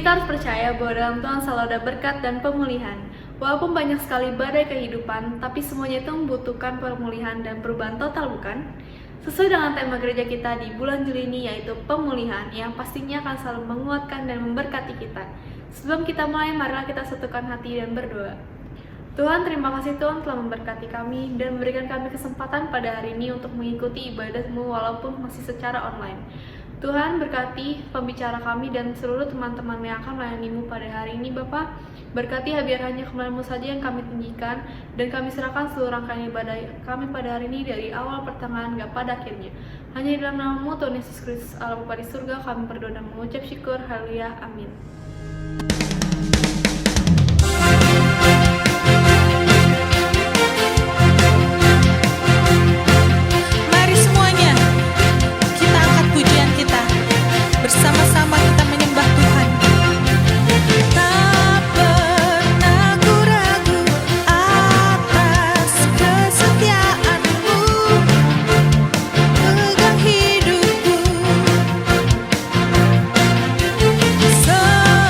Kita harus percaya bahwa dalam Tuhan selalu ada berkat dan pemulihan. Walaupun banyak sekali badai kehidupan, tapi semuanya itu membutuhkan pemulihan dan perubahan total, bukan? Sesuai dengan tema gereja kita di bulan Juli ini, yaitu pemulihan, yang pastinya akan selalu menguatkan dan memberkati kita. Sebelum kita mulai, marilah kita satukan hati dan berdoa. Tuhan, terima kasih Tuhan telah memberkati kami dan memberikan kami kesempatan pada hari ini untuk mengikuti ibadat-Mu walaupun masih secara online. Tuhan, berkati pembicara kami dan seluruh teman-teman yang akan melayani-Mu pada hari ini, Bapa. Berkati biar hanya kemuliaan-Mu saja yang kami tinggikan, dan kami serahkan seluruh rangkaian ibadah kami pada hari ini dari awal pertengahan hingga pada akhirnya. Hanya di dalam nama-Mu, Tuhan Yesus Kristus, Allah Bapa di surga, kami berdoa dan mengucap syukur. Haleluya. Amin. Mari semuanya, kita angkat pujian kita. Bersama-sama kita menyembah Tuhan. Tak pernah ku ragu atas kesetiaan-Mu, pegang hidupku. Semua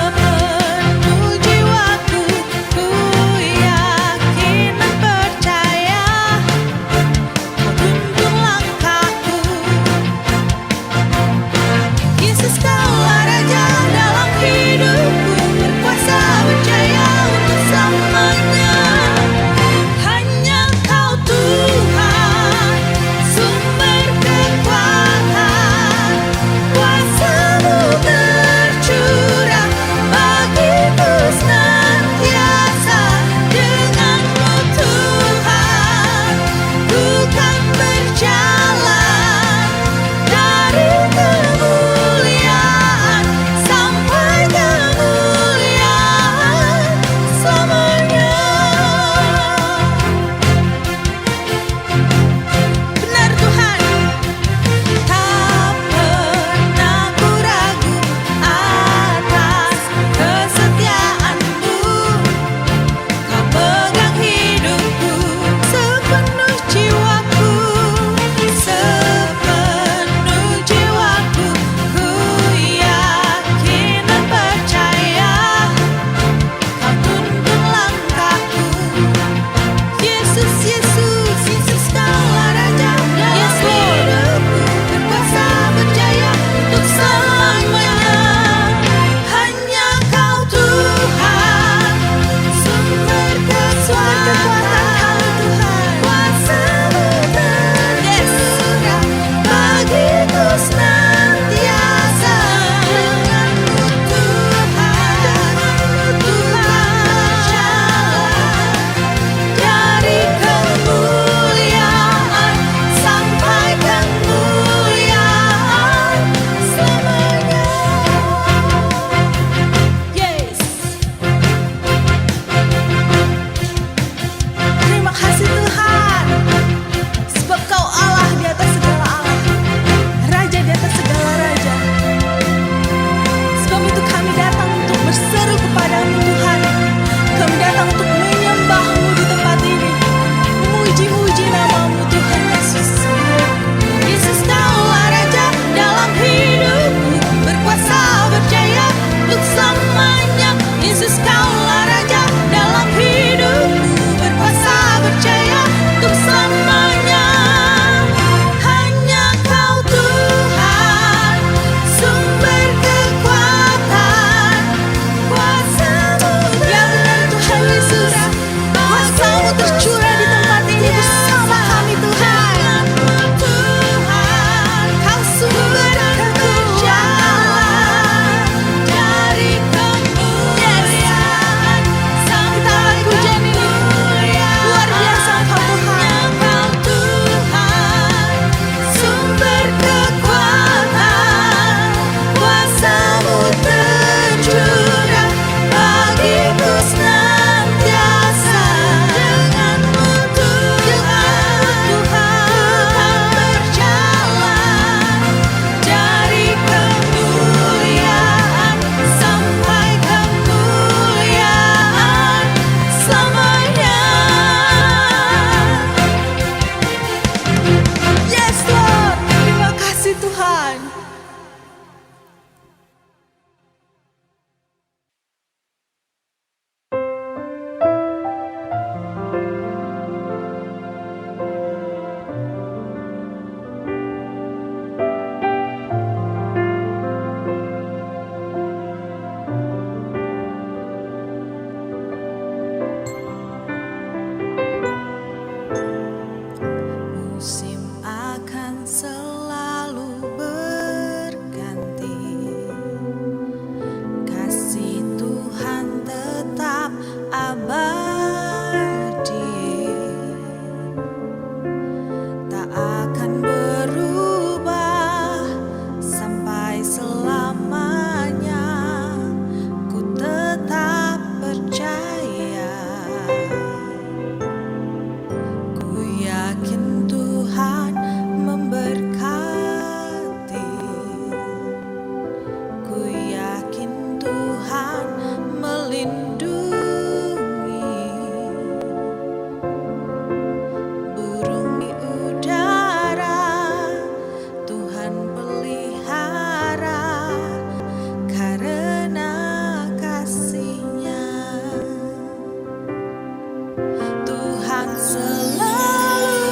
Tuhan selalu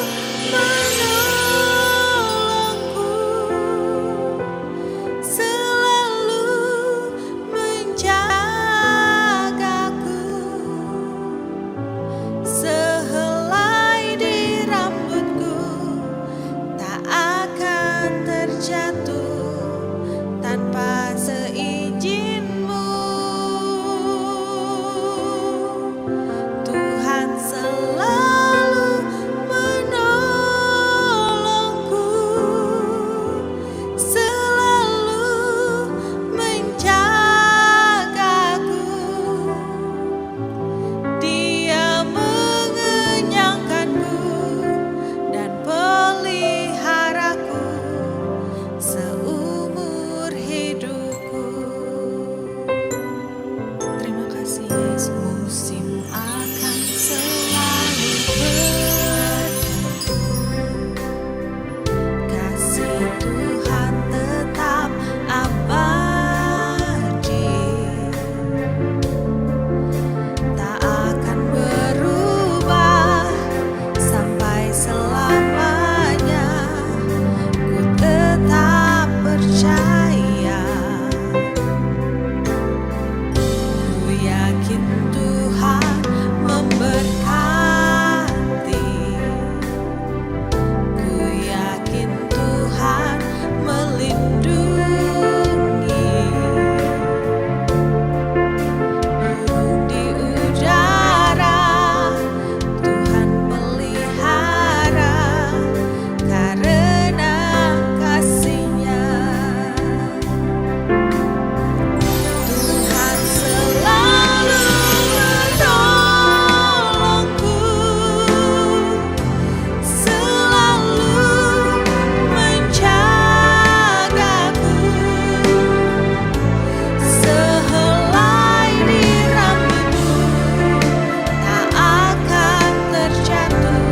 menolongku, selalu menjagaku. Sehelai di rambutku tak akan terjatuh tanpa seizin-Mu. Tuhan selalu menolongku, selalu menjagaku. Dia mengenyangkanku dan peliharaku seumur hidupku. Terima kasih Yesus. Musim akan selalu berganti, kasih Tuhan tetap abadi, tak akan berubah sampai selamanya. Ku tetap percaya, ku yakin Tuhan memberkati, ku yakin Tuhan melindungi. Burung di udara Tuhan pelihara karena kasih-Nya. Tuhan selalu menolongku, selalu menjagaku. Sehelai di rambutku tak akan terjatuh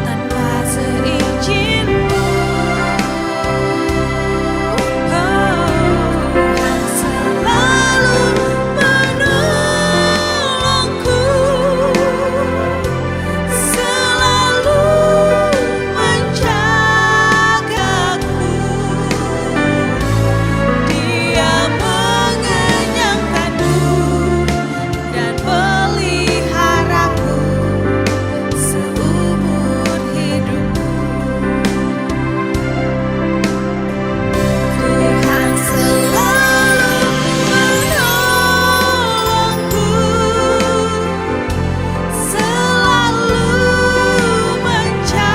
tanpa seizin-Mu. Tuhan selalu menolongku, selalu menjagaku. Dia mengenyangkanku dan peliharaku seumur hidupku. Tuhan selalu menolongku, selalu menjagaku.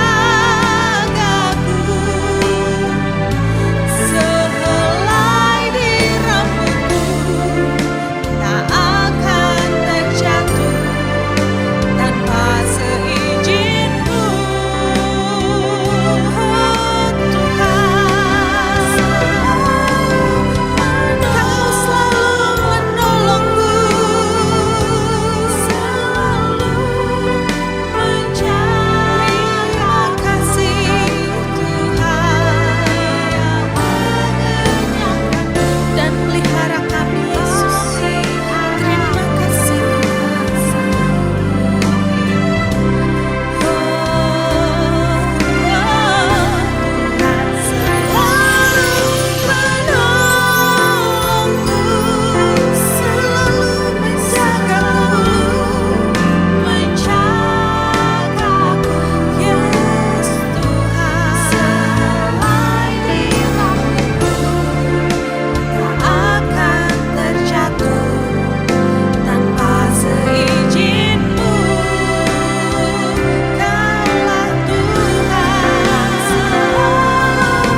Sehelai di rambutku tak akan terjatuh tanpa seizin-Mu. Tuhan, Kau selalu menolongku, selalu menjadi. Terima kasih Tuhan yang mengenyangkan dan pelihara kami, Yesus. Terima kasih Tuhan selalu menolongku, selalu menjagaku, menjagaku. Yes, Tuhan sehelai di rambutku tak akan terjatuh tanpa seizin-Mu. Kaulah Tuhan selalu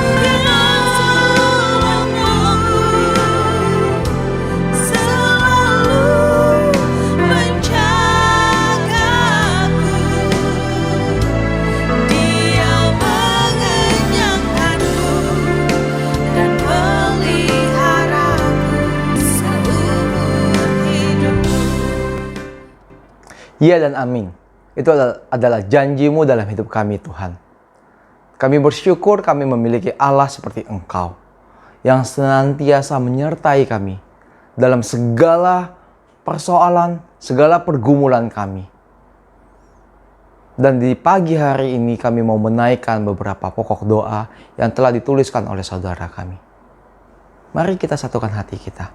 menolongku, selalu menjagaku. Dia mengenyangkanku dan peliharaku seumur hidupku. Ya dan amin. Itu adalah janji-Mu dalam hidup kami, Tuhan. Kami bersyukur kami memiliki Allah seperti Engkau, yang senantiasa menyertai kami dalam segala persoalan, segala pergumulan kami. Dan di pagi hari ini kami mau menaikkan beberapa pokok doa yang telah dituliskan oleh saudara kami. Mari kita satukan hati kita.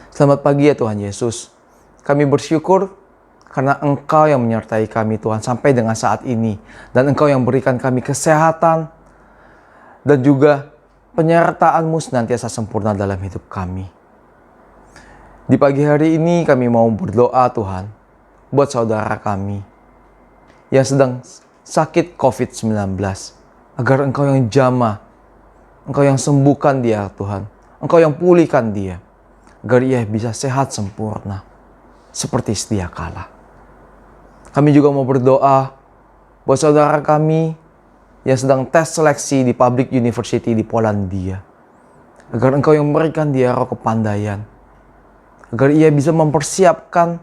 Selamat pagi ya Tuhan Yesus. Kami bersyukur karena Engkau yang menyertai kami Tuhan sampai dengan saat ini. Dan Engkau yang berikan kami kesehatan dan juga penyertaan-Mu senantiasa sempurna dalam hidup kami. Di pagi hari ini kami mau berdoa Tuhan buat saudara kami yang sedang sakit COVID-19. Agar Engkau yang jamah, Engkau yang sembuhkan dia Tuhan. Engkau yang pulihkan dia. Agar ia bisa sehat sempurna. Seperti sedia kala. Kami juga mau berdoa buat saudara kami yang sedang tes seleksi di public university di Polandia. Agar Engkau yang memberikan dia roh kepandaian. Agar ia bisa mempersiapkan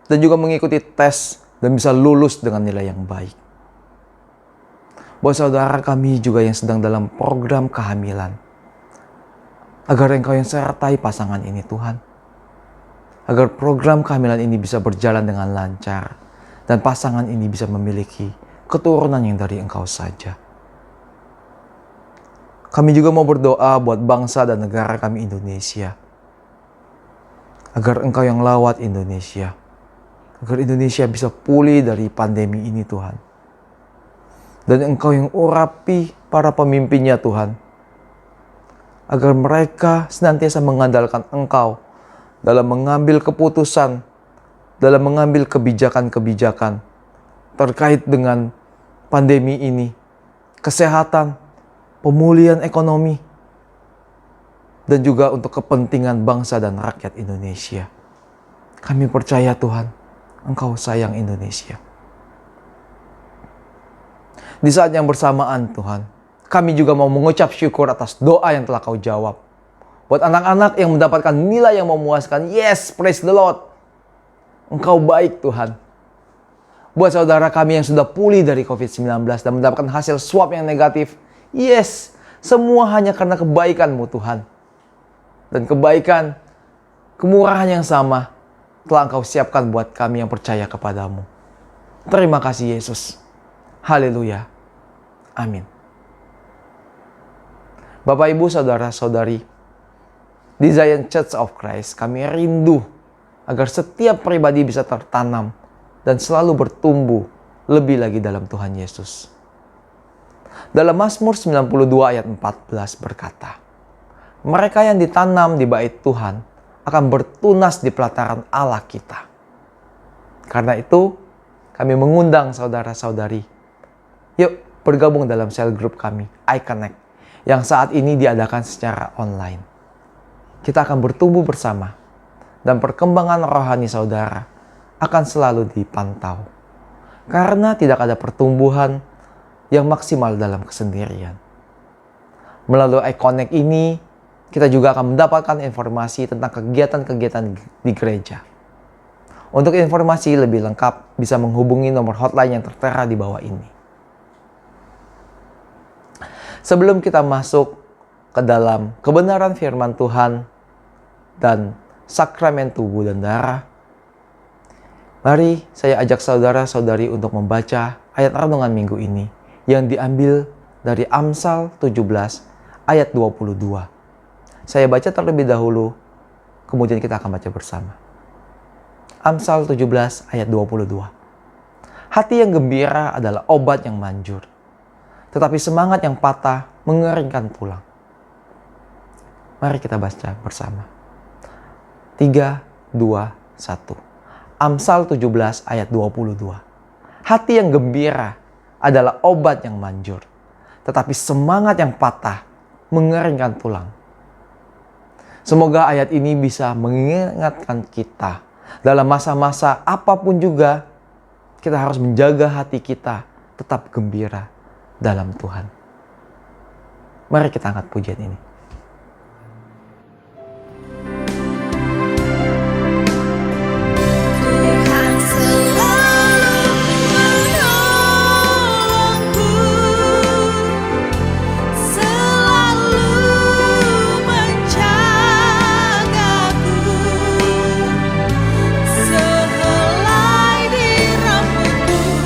dan juga mengikuti tes dan bisa lulus dengan nilai yang baik. Buat saudara kami juga yang sedang dalam program kehamilan. Agar Engkau yang sertai pasangan ini Tuhan. Agar program kehamilan ini bisa berjalan dengan lancar. Dan pasangan ini bisa memiliki keturunan yang dari Engkau saja. Kami juga mau berdoa buat bangsa dan negara kami Indonesia. Agar Engkau yang lawat Indonesia. Agar Indonesia bisa pulih dari pandemi ini Tuhan. Dan Engkau yang urapi para pemimpinnya Tuhan. Agar mereka senantiasa mengandalkan Engkau dalam mengambil keputusan, dalam mengambil kebijakan-kebijakan terkait dengan pandemi ini, kesehatan, pemulihan ekonomi, dan juga untuk kepentingan bangsa dan rakyat Indonesia. Kami percaya Tuhan, Engkau sayang Indonesia. Di saat yang bersamaan Tuhan, kami juga mau mengucap syukur atas doa yang telah Kau jawab. Buat anak-anak yang mendapatkan nilai yang memuaskan, yes, praise the Lord. Engkau baik Tuhan. Buat saudara kami yang sudah pulih dari COVID-19 dan mendapatkan hasil swab yang negatif, yes, semua hanya karena kebaikan-Mu Tuhan. Dan kebaikan, kemurahan yang sama telah Engkau siapkan buat kami yang percaya kepadamu. Terima kasih Yesus. Haleluya. Amin. Bapak, Ibu, Saudara-saudari, di Zion Church of Christ kami rindu agar setiap pribadi bisa tertanam dan selalu bertumbuh lebih lagi dalam Tuhan Yesus. Dalam Mazmur 92 ayat 14 berkata, mereka yang ditanam di bait Tuhan akan bertunas di pelataran Allah kita. Karena itu, kami mengundang saudara-saudari, yuk bergabung dalam sel group kami, iConnect, yang saat ini diadakan secara online. Kita akan bertumbuh bersama, dan perkembangan rohani saudara akan selalu dipantau. Karena tidak ada pertumbuhan yang maksimal dalam kesendirian. Melalui iConnect ini, kita juga akan mendapatkan informasi tentang kegiatan-kegiatan di gereja. Untuk informasi lebih lengkap, bisa menghubungi nomor hotline yang tertera di bawah ini. Sebelum kita masuk ke dalam kebenaran firman Tuhan dan sakramen tubuh dan darah, mari saya ajak saudara-saudari untuk membaca ayat renungan minggu ini yang diambil dari Amsal 17 ayat 22. Saya baca terlebih dahulu, kemudian kita akan baca bersama. Amsal 17 ayat 22. Hati yang gembira adalah obat yang manjur, tetapi semangat yang patah mengeringkan tulang. Mari kita baca bersama. 3, 2, 1. Amsal 17 ayat 22. Hati yang gembira adalah obat yang manjur, tetapi semangat yang patah mengeringkan tulang. Semoga ayat ini bisa mengingatkan kita dalam masa-masa apapun juga, kita harus menjaga hati kita tetap gembira dalam Tuhan. Mari kita angkat pujian ini. Tuhan selalu menolongku, selalu menjagaku, sehelai di rambutku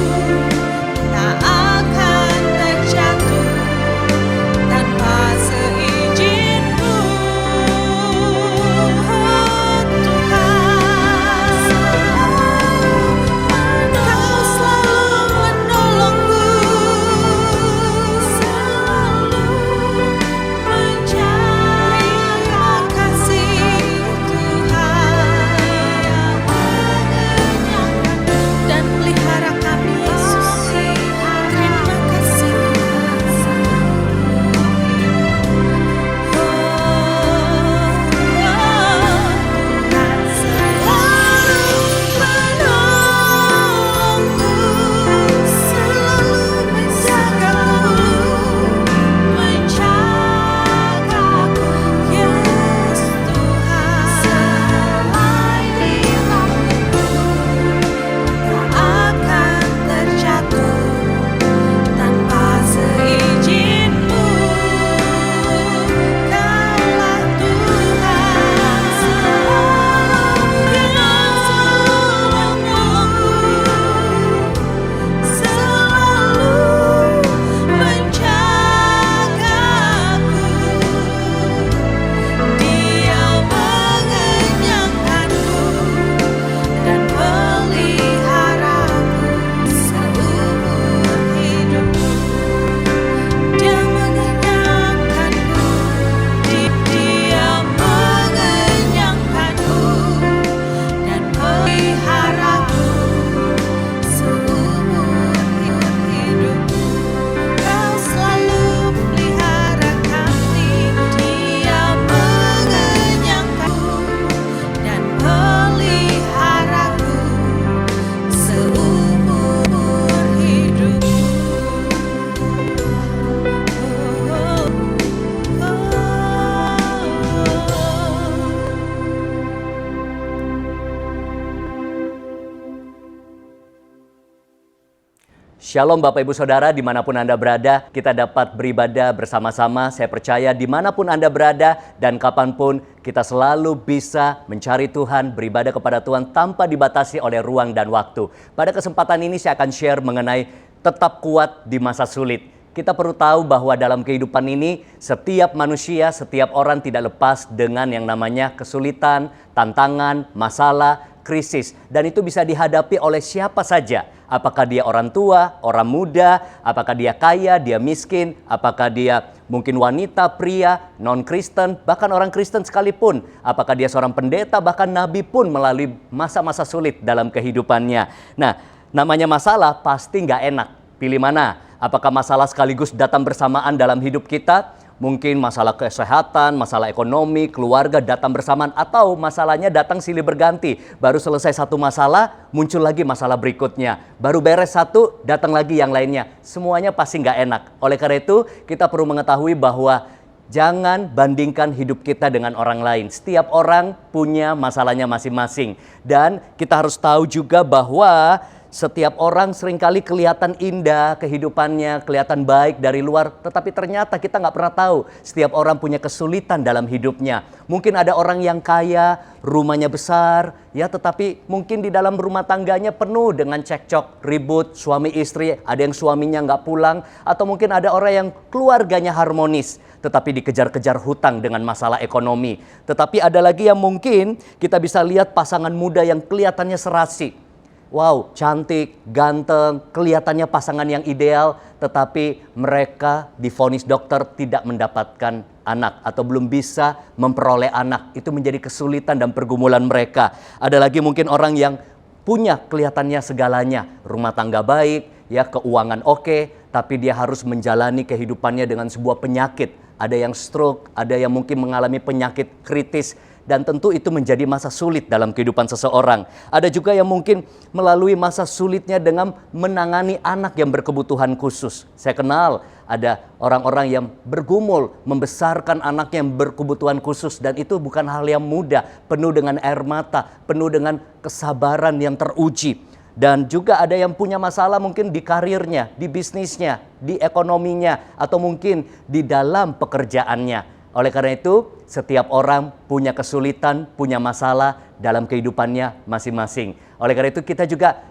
Shalom Bapak Ibu Saudara, dimanapun Anda berada, kita dapat beribadah bersama-sama. Saya percaya dimanapun Anda berada dan kapanpun kita selalu bisa mencari Tuhan, beribadah kepada Tuhan tanpa dibatasi oleh ruang dan waktu. Pada kesempatan ini saya akan share mengenai tetap kuat di masa sulit. Kita perlu tahu bahwa dalam kehidupan ini setiap manusia, setiap orang tidak lepas dengan yang namanya kesulitan, tantangan, masalah, krisis. Dan itu bisa dihadapi oleh siapa saja. Apakah dia orang tua, orang muda, apakah dia kaya, dia miskin, apakah dia mungkin wanita, pria, non-Kristen, bahkan orang Kristen sekalipun. Apakah dia seorang pendeta, bahkan nabi pun melalui masa-masa sulit dalam kehidupannya. Nah, namanya masalah pasti nggak enak. Pilih mana? Apakah masalah sekaligus datang bersamaan dalam hidup kita? Mungkin masalah kesehatan, masalah ekonomi, keluarga datang bersamaan, atau masalahnya datang silih berganti. Baru selesai satu masalah, muncul lagi masalah berikutnya. Baru beres satu, datang lagi yang lainnya. Semuanya pasti nggak enak. Oleh karena itu, kita perlu mengetahui bahwa jangan bandingkan hidup kita dengan orang lain. Setiap orang punya masalahnya masing-masing. Dan kita harus tahu juga bahwa setiap orang seringkali kelihatan indah kehidupannya, kelihatan baik dari luar, tetapi ternyata kita nggak pernah tahu setiap orang punya kesulitan dalam hidupnya. Mungkin ada orang yang kaya, rumahnya besar, ya, tetapi mungkin di dalam rumah tangganya penuh dengan cekcok, ribut, suami istri, ada yang suaminya nggak pulang, atau mungkin ada orang yang keluarganya harmonis, tetapi dikejar-kejar hutang dengan masalah ekonomi. Tetapi ada lagi yang mungkin kita bisa lihat pasangan muda yang kelihatannya serasi. Wow, cantik, ganteng, kelihatannya pasangan yang ideal, tetapi mereka divonis dokter tidak mendapatkan anak atau belum bisa memperoleh anak. Itu menjadi kesulitan dan pergumulan mereka. Ada lagi mungkin orang yang punya kelihatannya segalanya, rumah tangga baik, ya, keuangan oke, tapi dia harus menjalani kehidupannya dengan sebuah penyakit. Ada yang stroke, ada yang mungkin mengalami penyakit kritis. Dan tentu itu menjadi masa sulit dalam kehidupan seseorang. Ada juga yang mungkin melalui masa sulitnya dengan menangani anak yang berkebutuhan khusus. Saya kenal ada orang-orang yang bergumul membesarkan anak yang berkebutuhan khusus. Dan itu bukan hal yang mudah, penuh dengan air mata, penuh dengan kesabaran yang teruji. Dan juga ada yang punya masalah mungkin di karirnya, di bisnisnya, di ekonominya, atau mungkin di dalam pekerjaannya. Oleh karena itu, setiap orang punya kesulitan, punya masalah dalam kehidupannya masing-masing. Oleh karena itu, kita juga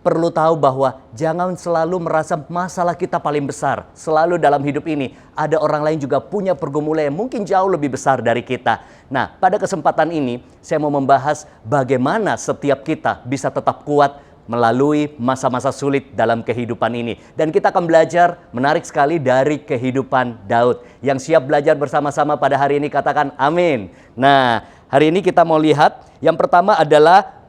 perlu tahu bahwa jangan selalu merasa masalah kita paling besar. Selalu dalam hidup ini, ada orang lain juga punya pergumulan yang mungkin jauh lebih besar dari kita. Nah, pada kesempatan ini, saya mau membahas bagaimana setiap kita bisa tetap kuat melalui masa-masa sulit dalam kehidupan ini. Dan kita akan belajar menarik sekali dari kehidupan Daud. Yang siap belajar bersama-sama pada hari ini katakan amin. Nah, hari ini kita mau lihat yang pertama adalah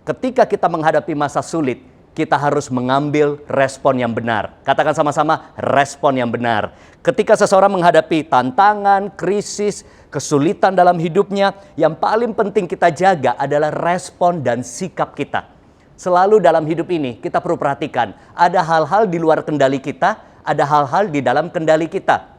ketika kita menghadapi masa sulit, kita harus mengambil respon yang benar. Katakan sama-sama, respon yang benar. Ketika seseorang menghadapi tantangan, krisis, kesulitan dalam hidupnya, yang paling penting kita jaga adalah respon dan sikap kita. Selalu dalam hidup ini kita perlu perhatikan, ada hal-hal di luar kendali kita, ada hal-hal di dalam kendali kita.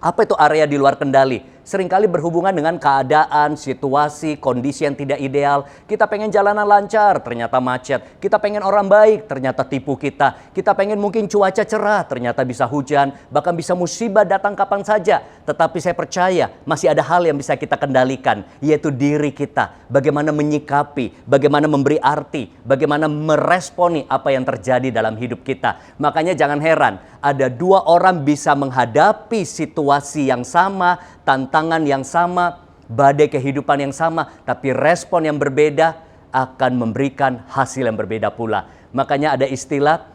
Apa itu area di luar kendali? Seringkali berhubungan dengan keadaan, situasi, kondisi yang tidak ideal. Kita pengen jalanan lancar, ternyata macet. Kita pengen orang baik, ternyata tipu kita. Kita pengen mungkin cuaca cerah, ternyata bisa hujan. Bahkan bisa musibah datang kapan saja. Tetapi saya percaya masih ada hal yang bisa kita kendalikan, yaitu diri kita. Bagaimana menyikapi, bagaimana memberi arti, bagaimana meresponi apa yang terjadi dalam hidup kita. Makanya jangan heran, ada dua orang bisa menghadapi situasi yang sama, tantangan yang sama, badai kehidupan yang sama, tapi respon yang berbeda akan memberikan hasil yang berbeda pula. Makanya ada istilah,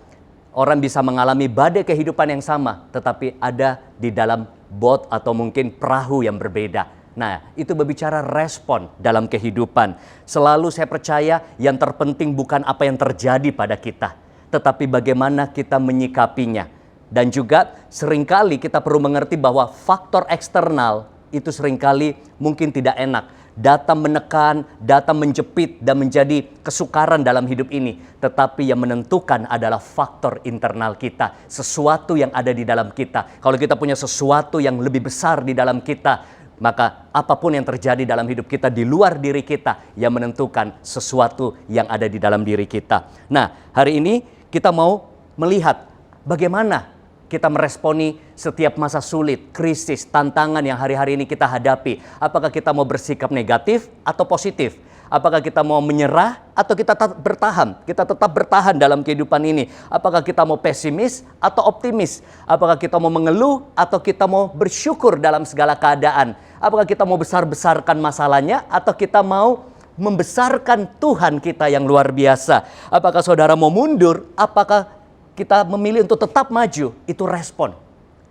orang bisa mengalami badai kehidupan yang sama, tetapi ada di dalam bot atau mungkin perahu yang berbeda. Nah, itu berbicara respon dalam kehidupan. Selalu saya percaya yang terpenting bukan apa yang terjadi pada kita, tetapi bagaimana kita menyikapinya. Dan juga seringkali kita perlu mengerti bahwa faktor eksternal itu seringkali mungkin tidak enak. Datang menekan, datang menjepit dan menjadi kesukaran dalam hidup ini. Tetapi yang menentukan adalah faktor internal kita. Sesuatu yang ada di dalam kita. Kalau kita punya sesuatu yang lebih besar di dalam kita, maka apapun yang terjadi dalam hidup kita di luar diri kita yang menentukan sesuatu yang ada di dalam diri kita. Nah, hari ini kita mau melihat bagaimana kita meresponi setiap masa sulit, krisis, tantangan yang hari-hari ini kita hadapi. Apakah kita mau bersikap negatif atau positif? Apakah kita mau menyerah atau kita tetap bertahan? Kita tetap bertahan dalam kehidupan ini. Apakah kita mau pesimis atau optimis? Apakah kita mau mengeluh atau kita mau bersyukur dalam segala keadaan? Apakah kita mau besar-besarkan masalahnya atau kita mau membesarkan Tuhan kita yang luar biasa? Apakah saudara mau mundur? Apakah kita memilih untuk tetap maju? Itu respon.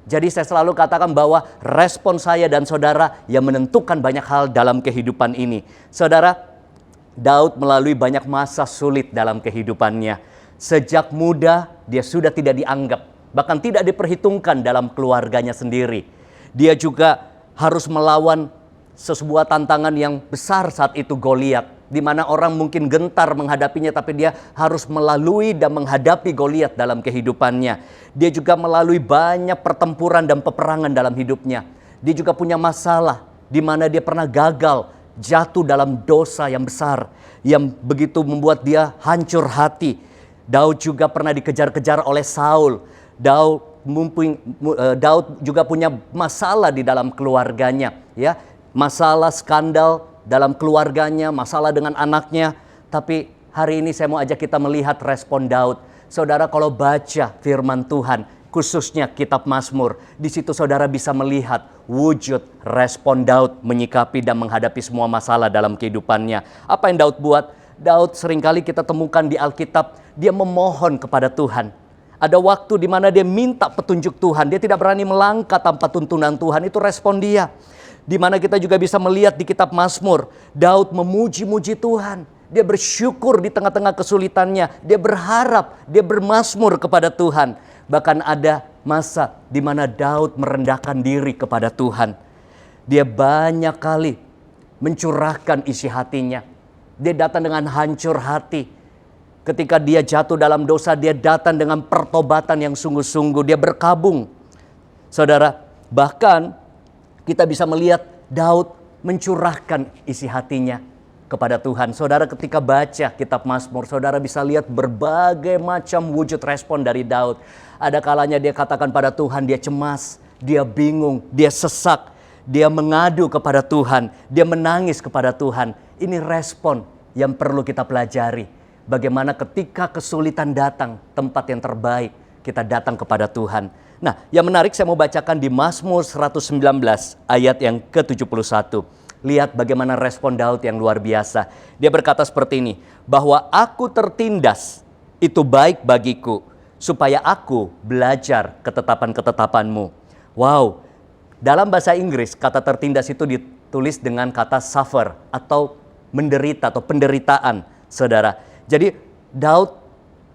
Jadi saya selalu katakan bahwa respon saya dan saudara yang menentukan banyak hal dalam kehidupan ini. Saudara, Daud melalui banyak masa sulit dalam kehidupannya. Sejak muda dia sudah tidak dianggap, bahkan tidak diperhitungkan dalam keluarganya sendiri. Dia juga harus melawan sebuah tantangan yang besar saat itu, Goliat, di mana orang mungkin gentar menghadapinya, tapi dia harus melalui dan menghadapi Goliat dalam kehidupannya. Dia juga melalui banyak pertempuran dan peperangan dalam hidupnya. Dia juga punya masalah di mana dia pernah gagal, jatuh dalam dosa yang besar yang begitu membuat dia hancur hati. Daud juga pernah dikejar-kejar oleh Saul. Daud juga punya masalah di dalam keluarganya, ya. Masalah skandal dalam keluarganya, masalah dengan anaknya. Tapi hari ini saya mau ajak kita melihat respon Daud. Saudara, kalau baca firman Tuhan, khususnya kitab Mazmur, di situ saudara bisa melihat wujud respon Daud menyikapi dan menghadapi semua masalah dalam kehidupannya. Apa yang Daud buat? Daud seringkali kita temukan di Alkitab, dia memohon kepada Tuhan. Ada waktu di mana dia minta petunjuk Tuhan, dia tidak berani melangkah tanpa tuntunan Tuhan, itu respon dia. Di mana kita juga bisa melihat di kitab Mazmur, Daud memuji-muji Tuhan. Dia bersyukur di tengah-tengah kesulitannya, dia berharap, dia bermazmur kepada Tuhan. Bahkan ada masa di mana Daud merendahkan diri kepada Tuhan. Dia banyak kali mencurahkan isi hatinya. Dia datang dengan hancur hati. Ketika dia jatuh dalam dosa, dia datang dengan pertobatan yang sungguh-sungguh. Dia berkabung. Saudara, bahkan kita bisa melihat Daud mencurahkan isi hatinya kepada Tuhan. Saudara, ketika baca kitab Mazmur, saudara bisa lihat berbagai macam wujud respon dari Daud. Ada kalanya dia katakan pada Tuhan, dia cemas, dia bingung, dia sesak, dia mengadu kepada Tuhan, dia menangis kepada Tuhan. Ini respon yang perlu kita pelajari. Bagaimana ketika kesulitan datang, tempat yang terbaik kita datang kepada Tuhan. Nah, yang menarik saya mau bacakan di Mazmur 119 ayat yang ke-71. Lihat bagaimana respon Daud yang luar biasa. Dia berkata seperti ini, bahwa aku tertindas, itu baik bagiku, supaya aku belajar ketetapan-ketetapanmu. Wow, dalam bahasa Inggris kata tertindas itu ditulis dengan kata suffer atau menderita atau penderitaan, saudara. Jadi Daud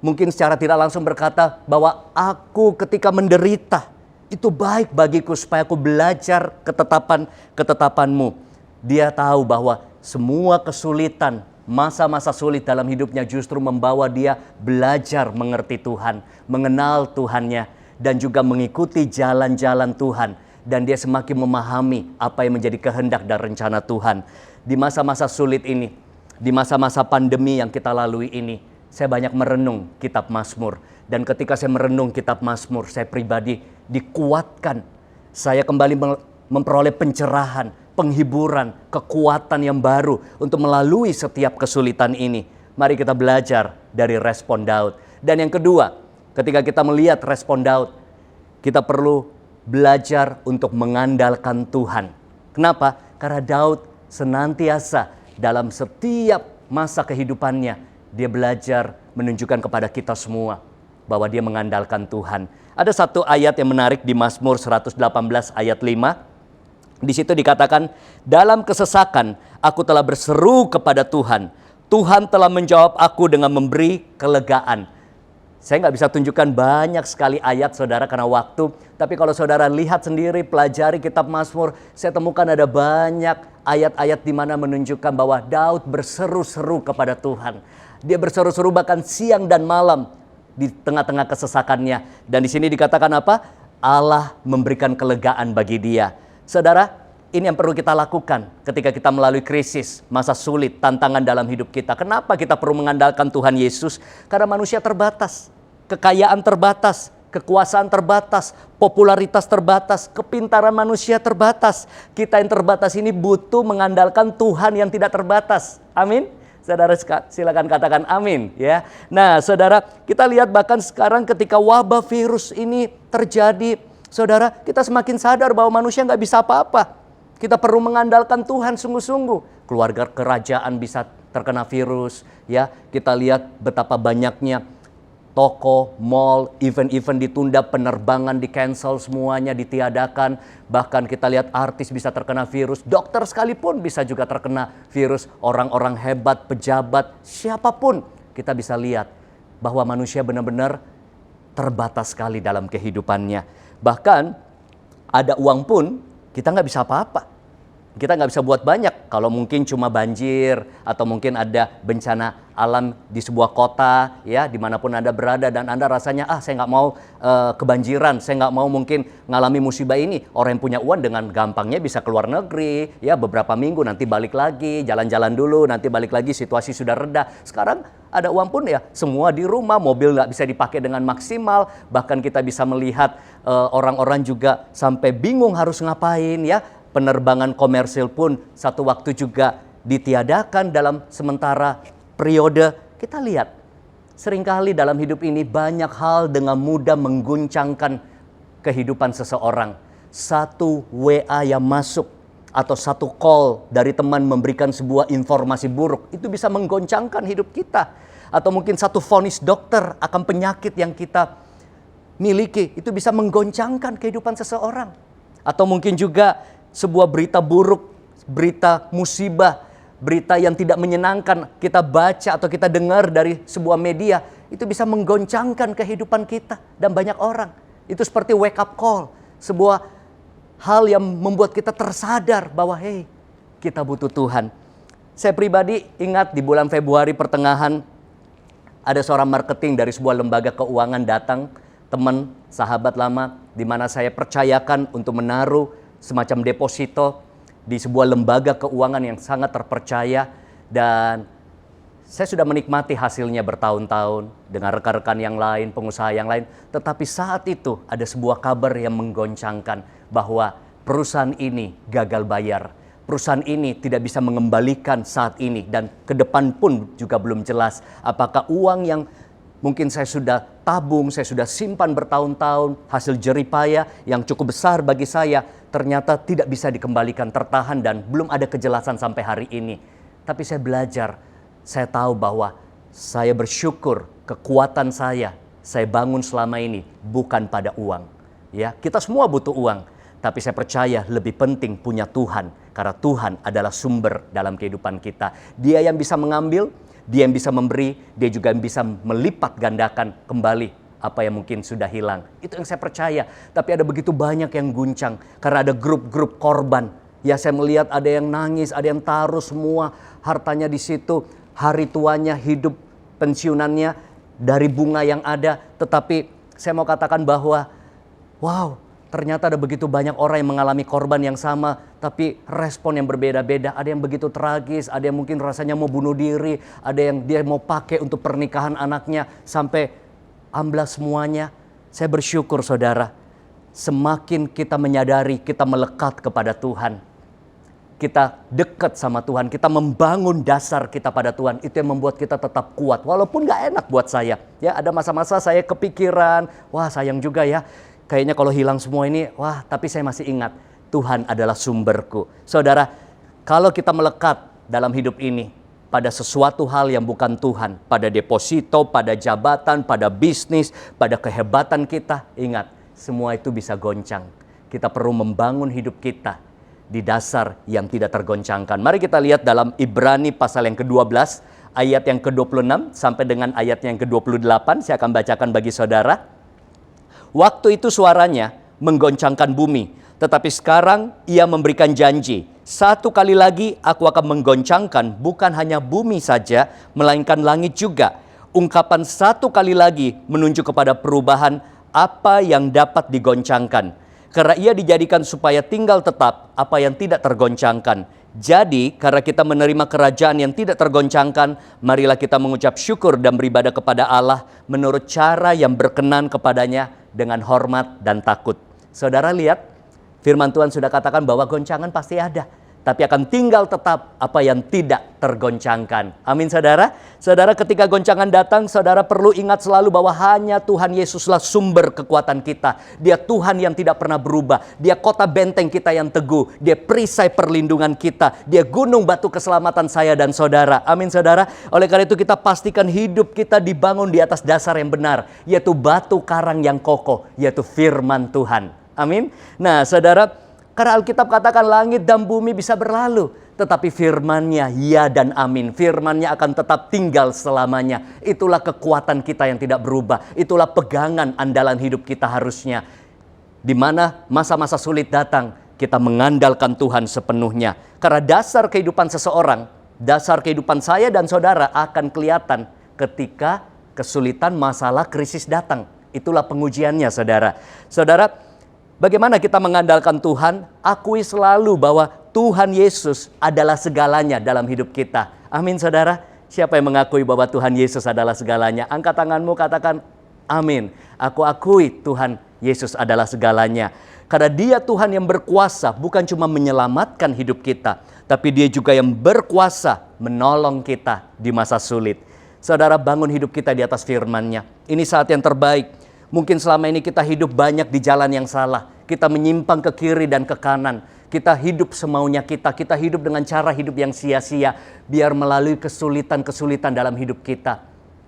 mungkin secara tidak langsung berkata bahwa aku ketika menderita, itu baik bagiku supaya aku belajar ketetapan-ketetapanmu. Dia tahu bahwa semua kesulitan, masa-masa sulit dalam hidupnya justru membawa dia belajar mengerti Tuhan, mengenal Tuhannya, dan juga mengikuti jalan-jalan Tuhan. Dan dia semakin memahami apa yang menjadi kehendak dan rencana Tuhan. Di masa-masa sulit ini, di masa-masa pandemi yang kita lalui ini, saya banyak merenung kitab Mazmur. Dan ketika saya merenung kitab Mazmur, saya pribadi dikuatkan. Saya kembali memperoleh pencerahan, penghiburan, kekuatan yang baru untuk melalui setiap kesulitan ini. Mari kita belajar dari respon Daud. Dan yang kedua, ketika kita melihat respon Daud, kita perlu belajar untuk mengandalkan Tuhan. Kenapa? Karena Daud senantiasa dalam setiap masa kehidupannya, dia belajar menunjukkan kepada kita semua bahwa dia mengandalkan Tuhan. Ada satu ayat yang menarik di Mazmur 118 ayat 5. Di situ dikatakan, dalam kesesakan aku telah berseru kepada Tuhan. Tuhan telah menjawab aku dengan memberi kelegaan. Saya nggak bisa tunjukkan banyak sekali ayat saudara karena waktu. Tapi kalau saudara lihat sendiri, pelajari kitab Mazmur, saya temukan ada banyak ayat-ayat di mana menunjukkan bahwa Daud berseru-seru kepada Tuhan. Dia berseru-seru bahkan siang dan malam di tengah-tengah kesesakannya. Dan di sini dikatakan apa? Allah memberikan kelegaan bagi dia. Saudara, ini yang perlu kita lakukan ketika kita melalui krisis, masa sulit, tantangan dalam hidup kita. Kenapa kita perlu mengandalkan Tuhan Yesus? Karena manusia terbatas, kekayaan terbatas, kekuasaan terbatas, popularitas terbatas, kepintaran manusia terbatas. Kita yang terbatas ini butuh mengandalkan Tuhan yang tidak terbatas. Amin. Saudara silakan katakan amin ya. Nah, saudara, kita lihat bahkan sekarang ketika wabah virus ini terjadi, saudara, kita semakin sadar bahwa manusia nggak bisa apa-apa. Kita perlu mengandalkan Tuhan sungguh-sungguh. Keluarga kerajaan bisa terkena virus ya. Kita lihat betapa banyaknya toko, mall, event-event ditunda, penerbangan di-cancel, semuanya ditiadakan. Bahkan kita lihat artis bisa terkena virus, dokter sekalipun bisa juga terkena virus. Orang-orang hebat, pejabat, siapapun kita bisa lihat bahwa manusia benar-benar terbatas sekali dalam kehidupannya. Bahkan ada uang pun kita nggak bisa apa-apa. Kita nggak bisa buat banyak kalau mungkin cuma banjir atau mungkin ada bencana alam di sebuah kota ya, dimanapun Anda berada dan Anda rasanya saya nggak mau kebanjiran, saya nggak mau mungkin ngalami musibah ini. Orang yang punya uang dengan gampangnya bisa keluar negeri ya, beberapa minggu nanti balik lagi, jalan-jalan dulu, nanti balik lagi situasi sudah reda. Sekarang ada uang pun ya semua di rumah, mobil nggak bisa dipakai dengan maksimal, bahkan kita bisa melihat orang-orang juga sampai bingung harus ngapain ya. Penerbangan komersil pun satu waktu juga ditiadakan dalam sementara periode. Kita lihat seringkali dalam hidup ini banyak hal dengan mudah mengguncangkan kehidupan seseorang. Satu WA yang masuk atau satu call dari teman memberikan sebuah informasi buruk, itu bisa menggoncangkan hidup kita. Atau mungkin satu vonis dokter akan penyakit yang kita miliki, itu bisa menggoncangkan kehidupan seseorang. Atau mungkin juga sebuah berita buruk, berita musibah, berita yang tidak menyenangkan kita baca atau kita dengar dari sebuah media, itu bisa menggoncangkan kehidupan kita dan banyak orang. Itu seperti wake up call, sebuah hal yang membuat kita tersadar bahwa hey, kita butuh Tuhan. Saya pribadi ingat di bulan Februari pertengahan ada seorang marketing dari sebuah lembaga keuangan datang, teman, sahabat lama, di mana saya percayakan untuk menaruh semacam deposito di sebuah lembaga keuangan yang sangat terpercaya, dan saya sudah menikmati hasilnya bertahun-tahun dengan rekan-rekan yang lain, pengusaha yang lain. Tetapi saat itu ada sebuah kabar yang menggoncangkan bahwa perusahaan ini gagal bayar. Perusahaan ini tidak bisa mengembalikan saat ini dan ke depan pun juga belum jelas apakah uang yang mungkin saya sudah tabung, saya sudah simpan bertahun-tahun, hasil jeripaya yang cukup besar bagi saya, ternyata tidak bisa dikembalikan, tertahan dan belum ada kejelasan sampai hari ini. Tapi saya belajar, saya tahu bahwa saya bersyukur kekuatan saya bangun selama ini bukan pada uang. Ya, kita semua butuh uang, tapi saya percaya lebih penting punya Tuhan, karena Tuhan adalah sumber dalam kehidupan kita. Dia yang bisa mengambil, Dia yang bisa memberi, Dia juga yang bisa melipat gandakan kembali apa yang mungkin sudah hilang. Itu yang saya percaya. Tapi ada begitu banyak yang guncang karena ada grup-grup korban. Ya, saya melihat ada yang nangis, ada yang taruh semua hartanya di situ. Hari tuanya, hidup pensiunannya dari bunga yang ada. Tetapi saya mau katakan bahwa wow, ternyata ada begitu banyak orang yang mengalami korban yang sama, tapi respon yang berbeda-beda. Ada yang begitu tragis, ada yang mungkin rasanya mau bunuh diri, ada yang dia mau pakai untuk pernikahan anaknya, sampai amblas semuanya. Saya bersyukur saudara, semakin kita menyadari kita melekat kepada Tuhan, kita dekat sama Tuhan, kita membangun dasar kita pada Tuhan, itu yang membuat kita tetap kuat. Walaupun gak enak buat saya. Ya, ada masa-masa saya kepikiran, wah sayang juga ya. Kayaknya kalau hilang semua ini, wah tapi saya masih ingat, Tuhan adalah sumberku. Saudara, kalau kita melekat dalam hidup ini pada sesuatu hal yang bukan Tuhan, pada deposito, pada jabatan, pada bisnis, pada kehebatan kita, ingat, semua itu bisa goncang. Kita perlu membangun hidup kita di dasar yang tidak tergoncangkan. Mari kita lihat dalam Ibrani pasal yang ke-12, ayat yang ke-26 sampai dengan ayat yang ke-28, saya akan bacakan bagi saudara. Waktu itu suaranya menggoncangkan bumi, tetapi sekarang ia memberikan janji. Satu kali lagi aku akan menggoncangkan bukan hanya bumi saja, melainkan langit juga. Ungkapan satu kali lagi menunjuk kepada perubahan apa yang dapat digoncangkan. Karena ia dijadikan supaya tinggal tetap apa yang tidak tergoncangkan. Jadi, karena kita menerima kerajaan yang tidak tergoncangkan, marilah kita mengucap syukur dan beribadah kepada Allah menurut cara yang berkenan kepadanya dengan hormat dan takut. Saudara lihat, firman Tuhan sudah katakan bahwa goncangan pasti ada, tapi akan tinggal tetap apa yang tidak tergoncangkan. Amin saudara. Saudara, ketika goncangan datang, saudara perlu ingat selalu bahwa hanya Tuhan Yesuslah sumber kekuatan kita. Dia Tuhan yang tidak pernah berubah. Dia kota benteng kita yang teguh. Dia perisai perlindungan kita. Dia gunung batu keselamatan saya dan saudara. Amin saudara. Oleh karena itu kita pastikan hidup kita dibangun di atas dasar yang benar, yaitu batu karang yang kokoh, yaitu firman Tuhan. Amin. Nah saudara, karena Alkitab katakan langit dan bumi bisa berlalu, tetapi firman-Nya ya dan amin. Firman-Nya akan tetap tinggal selamanya. Itulah kekuatan kita yang tidak berubah. Itulah pegangan andalan hidup kita harusnya. Di mana masa-masa sulit datang, kita mengandalkan Tuhan sepenuhnya. Karena dasar kehidupan seseorang, dasar kehidupan saya dan saudara akan kelihatan ketika kesulitan, masalah, krisis datang. Itulah pengujiannya saudara. Saudara, bagaimana kita mengandalkan Tuhan? Akui selalu bahwa Tuhan Yesus adalah segalanya dalam hidup kita. Amin saudara. Siapa yang mengakui bahwa Tuhan Yesus adalah segalanya? Angkat tanganmu, katakan amin. Aku akui Tuhan Yesus adalah segalanya. Karena Dia Tuhan yang berkuasa bukan cuma menyelamatkan hidup kita, tapi Dia juga yang berkuasa menolong kita di masa sulit. Saudara, bangun hidup kita di atas firman-Nya. Ini saat yang terbaik. Mungkin selama ini kita hidup banyak di jalan yang salah. Kita menyimpang ke kiri dan ke kanan. Kita hidup semaunya kita. Kita hidup dengan cara hidup yang sia-sia. Biar melalui kesulitan-kesulitan dalam hidup kita,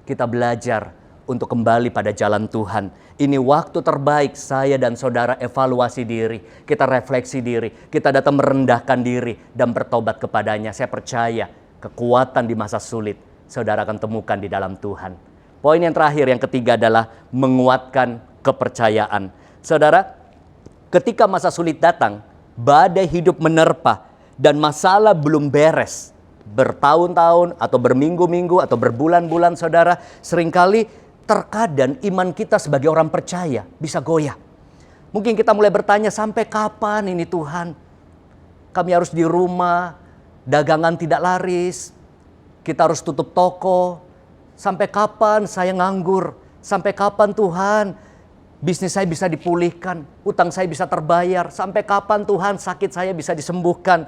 kita belajar untuk kembali pada jalan Tuhan. Ini waktu terbaik saya dan saudara evaluasi diri. Kita refleksi diri. Kita datang merendahkan diri dan bertobat kepadanya. Saya percaya kekuatan di masa sulit saudara akan temukan di dalam Tuhan. Poin yang terakhir, yang ketiga adalah menguatkan kepercayaan. Saudara, ketika masa sulit datang, badai hidup menerpa, dan masalah belum beres, bertahun-tahun atau berminggu-minggu atau berbulan-bulan saudara, seringkali terkadang iman kita sebagai orang percaya bisa goyah. Mungkin kita mulai bertanya, sampai kapan ini Tuhan? Kami harus di rumah, dagangan tidak laris, kita harus tutup toko. Sampai kapan saya nganggur? Sampai kapan Tuhan bisnis saya bisa dipulihkan? Utang saya bisa terbayar? Sampai kapan Tuhan sakit saya bisa disembuhkan?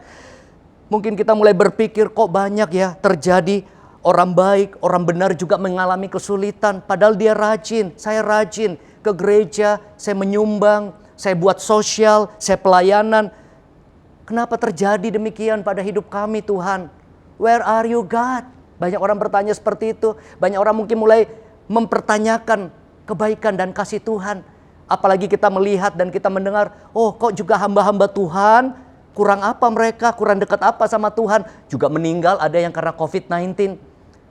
Mungkin kita mulai berpikir, kok banyak ya terjadi orang baik, orang benar juga mengalami kesulitan. Padahal dia rajin, saya rajin ke gereja, saya menyumbang, saya buat sosial, saya pelayanan. Kenapa terjadi demikian pada hidup kami Tuhan? Where are you God? Banyak orang bertanya seperti itu. Banyak orang mungkin mulai mempertanyakan kebaikan dan kasih Tuhan. Apalagi kita melihat dan kita mendengar, oh kok juga hamba-hamba Tuhan, kurang apa mereka, kurang dekat apa sama Tuhan. Juga meninggal, ada yang karena COVID-19.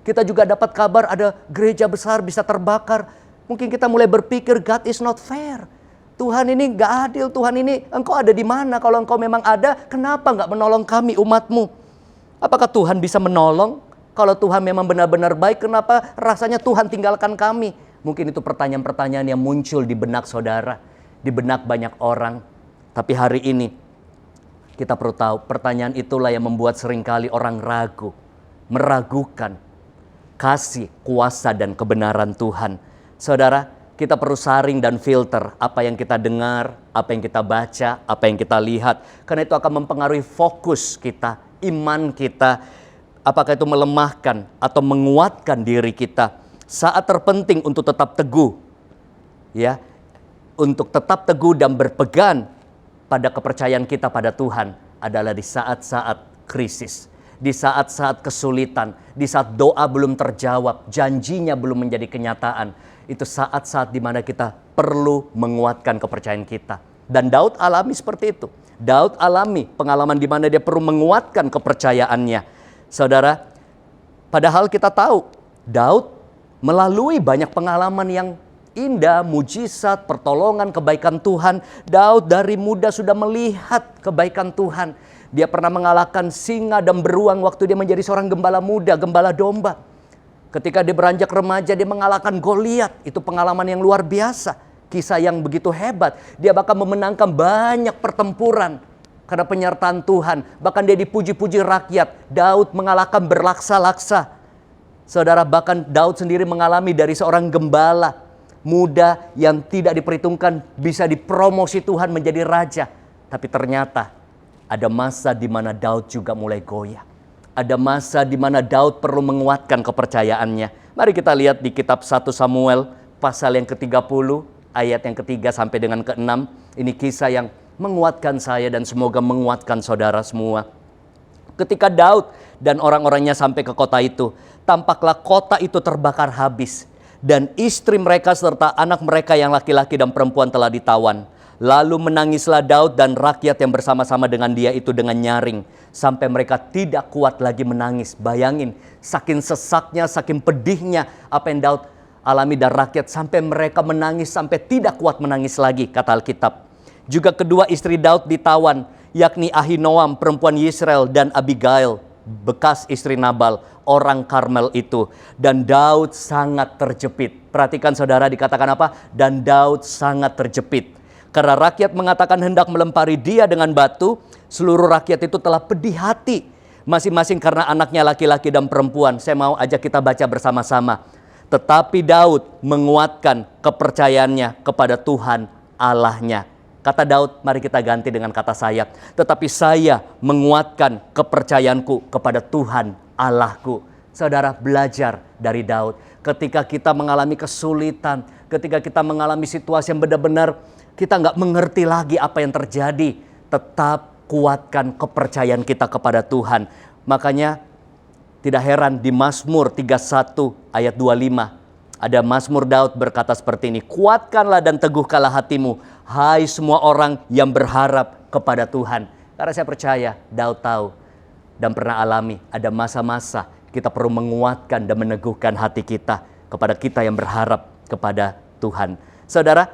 Kita juga dapat kabar ada gereja besar bisa terbakar. Mungkin kita mulai berpikir, God is not fair. Tuhan ini gak adil, Tuhan ini engkau ada di mana? Kalau engkau memang ada, kenapa gak menolong kami umatmu? Apakah Tuhan bisa menolong? Kalau Tuhan memang benar-benar baik, kenapa rasanya Tuhan tinggalkan kami? Mungkin itu pertanyaan-pertanyaan yang muncul di benak saudara, di benak banyak orang. Tapi hari ini kita perlu tahu, pertanyaan itulah yang membuat seringkali orang ragu, meragukan kasih, kuasa, dan kebenaran Tuhan. Saudara, kita perlu saring dan filter apa yang kita dengar, apa yang kita baca, apa yang kita lihat. Karena itu akan mempengaruhi fokus kita, iman kita. Apakah itu melemahkan atau menguatkan diri kita. Saat terpenting untuk tetap teguh, ya, untuk tetap teguh dan berpegang pada kepercayaan kita pada Tuhan adalah di saat-saat krisis, di saat-saat kesulitan, di saat doa belum terjawab, janjinya belum menjadi kenyataan. Itu saat-saat di mana kita perlu menguatkan kepercayaan kita. Dan Daud alami seperti itu. Daud alami pengalaman di mana dia perlu menguatkan kepercayaannya. Saudara, padahal kita tahu Daud melalui banyak pengalaman yang indah, mujizat, pertolongan, kebaikan Tuhan. Daud dari muda sudah melihat kebaikan Tuhan. Dia pernah mengalahkan singa dan beruang waktu dia menjadi seorang gembala muda, gembala domba. Ketika dia beranjak remaja, dia mengalahkan Goliat. Itu pengalaman yang luar biasa, kisah yang begitu hebat. Dia bahkan memenangkan banyak pertempuran karena penyertaan Tuhan. Bahkan dia dipuji-puji rakyat. Daud mengalahkan berlaksa-laksa. Saudara, bahkan Daud sendiri mengalami dari seorang gembala muda yang tidak diperhitungkan bisa dipromosi Tuhan menjadi raja. Tapi ternyata ada masa di mana Daud juga mulai goyah. Ada masa di mana Daud perlu menguatkan kepercayaannya. Mari kita lihat di kitab 1 Samuel pasal yang ke-30 ayat yang ke-3 sampai dengan ke-6. Ini kisah yang menguatkan saya dan semoga menguatkan saudara semua. Ketika Daud dan orang-orangnya sampai ke kota itu, tampaklah kota itu terbakar habis. Dan istri mereka serta anak mereka yang laki-laki dan perempuan telah ditawan. Lalu menangislah Daud dan rakyat yang bersama-sama dengan dia itu dengan nyaring. Sampai mereka tidak kuat lagi menangis. Bayangin, saking sesaknya, saking pedihnya apa yang Daud alami dan rakyat. Sampai mereka menangis, sampai tidak kuat menangis lagi, kata Alkitab. Juga kedua istri Daud ditawan, yakni Ahinoam, perempuan Yisrael, dan Abigail, bekas istri Nabal, orang Karmel itu. Dan Daud sangat terjepit. Perhatikan saudara, dikatakan apa? Dan Daud sangat terjepit. Karena rakyat mengatakan hendak melempari dia dengan batu, seluruh rakyat itu telah pedih hati. Masing-masing karena anaknya laki-laki dan perempuan. Saya mau ajak kita baca bersama-sama. Tetapi Daud menguatkan kepercayaannya kepada Tuhan Allahnya. Kata Daud, mari kita ganti dengan kata saya. Tetapi saya menguatkan kepercayaanku kepada Tuhan Allahku. Saudara, belajar dari Daud. Ketika kita mengalami kesulitan, ketika kita mengalami situasi yang benar-benar kita nggak mengerti lagi apa yang terjadi, tetap kuatkan kepercayaan kita kepada Tuhan. Makanya tidak heran di Mazmur 31 ayat 25. Ada Mazmur Daud berkata seperti ini. Kuatkanlah dan teguhkanlah hatimu, hai semua orang yang berharap kepada Tuhan. Karena saya percaya Daud tahu dan pernah alami ada masa-masa kita perlu menguatkan dan meneguhkan hati kita kepada kita yang berharap kepada Tuhan. Saudara,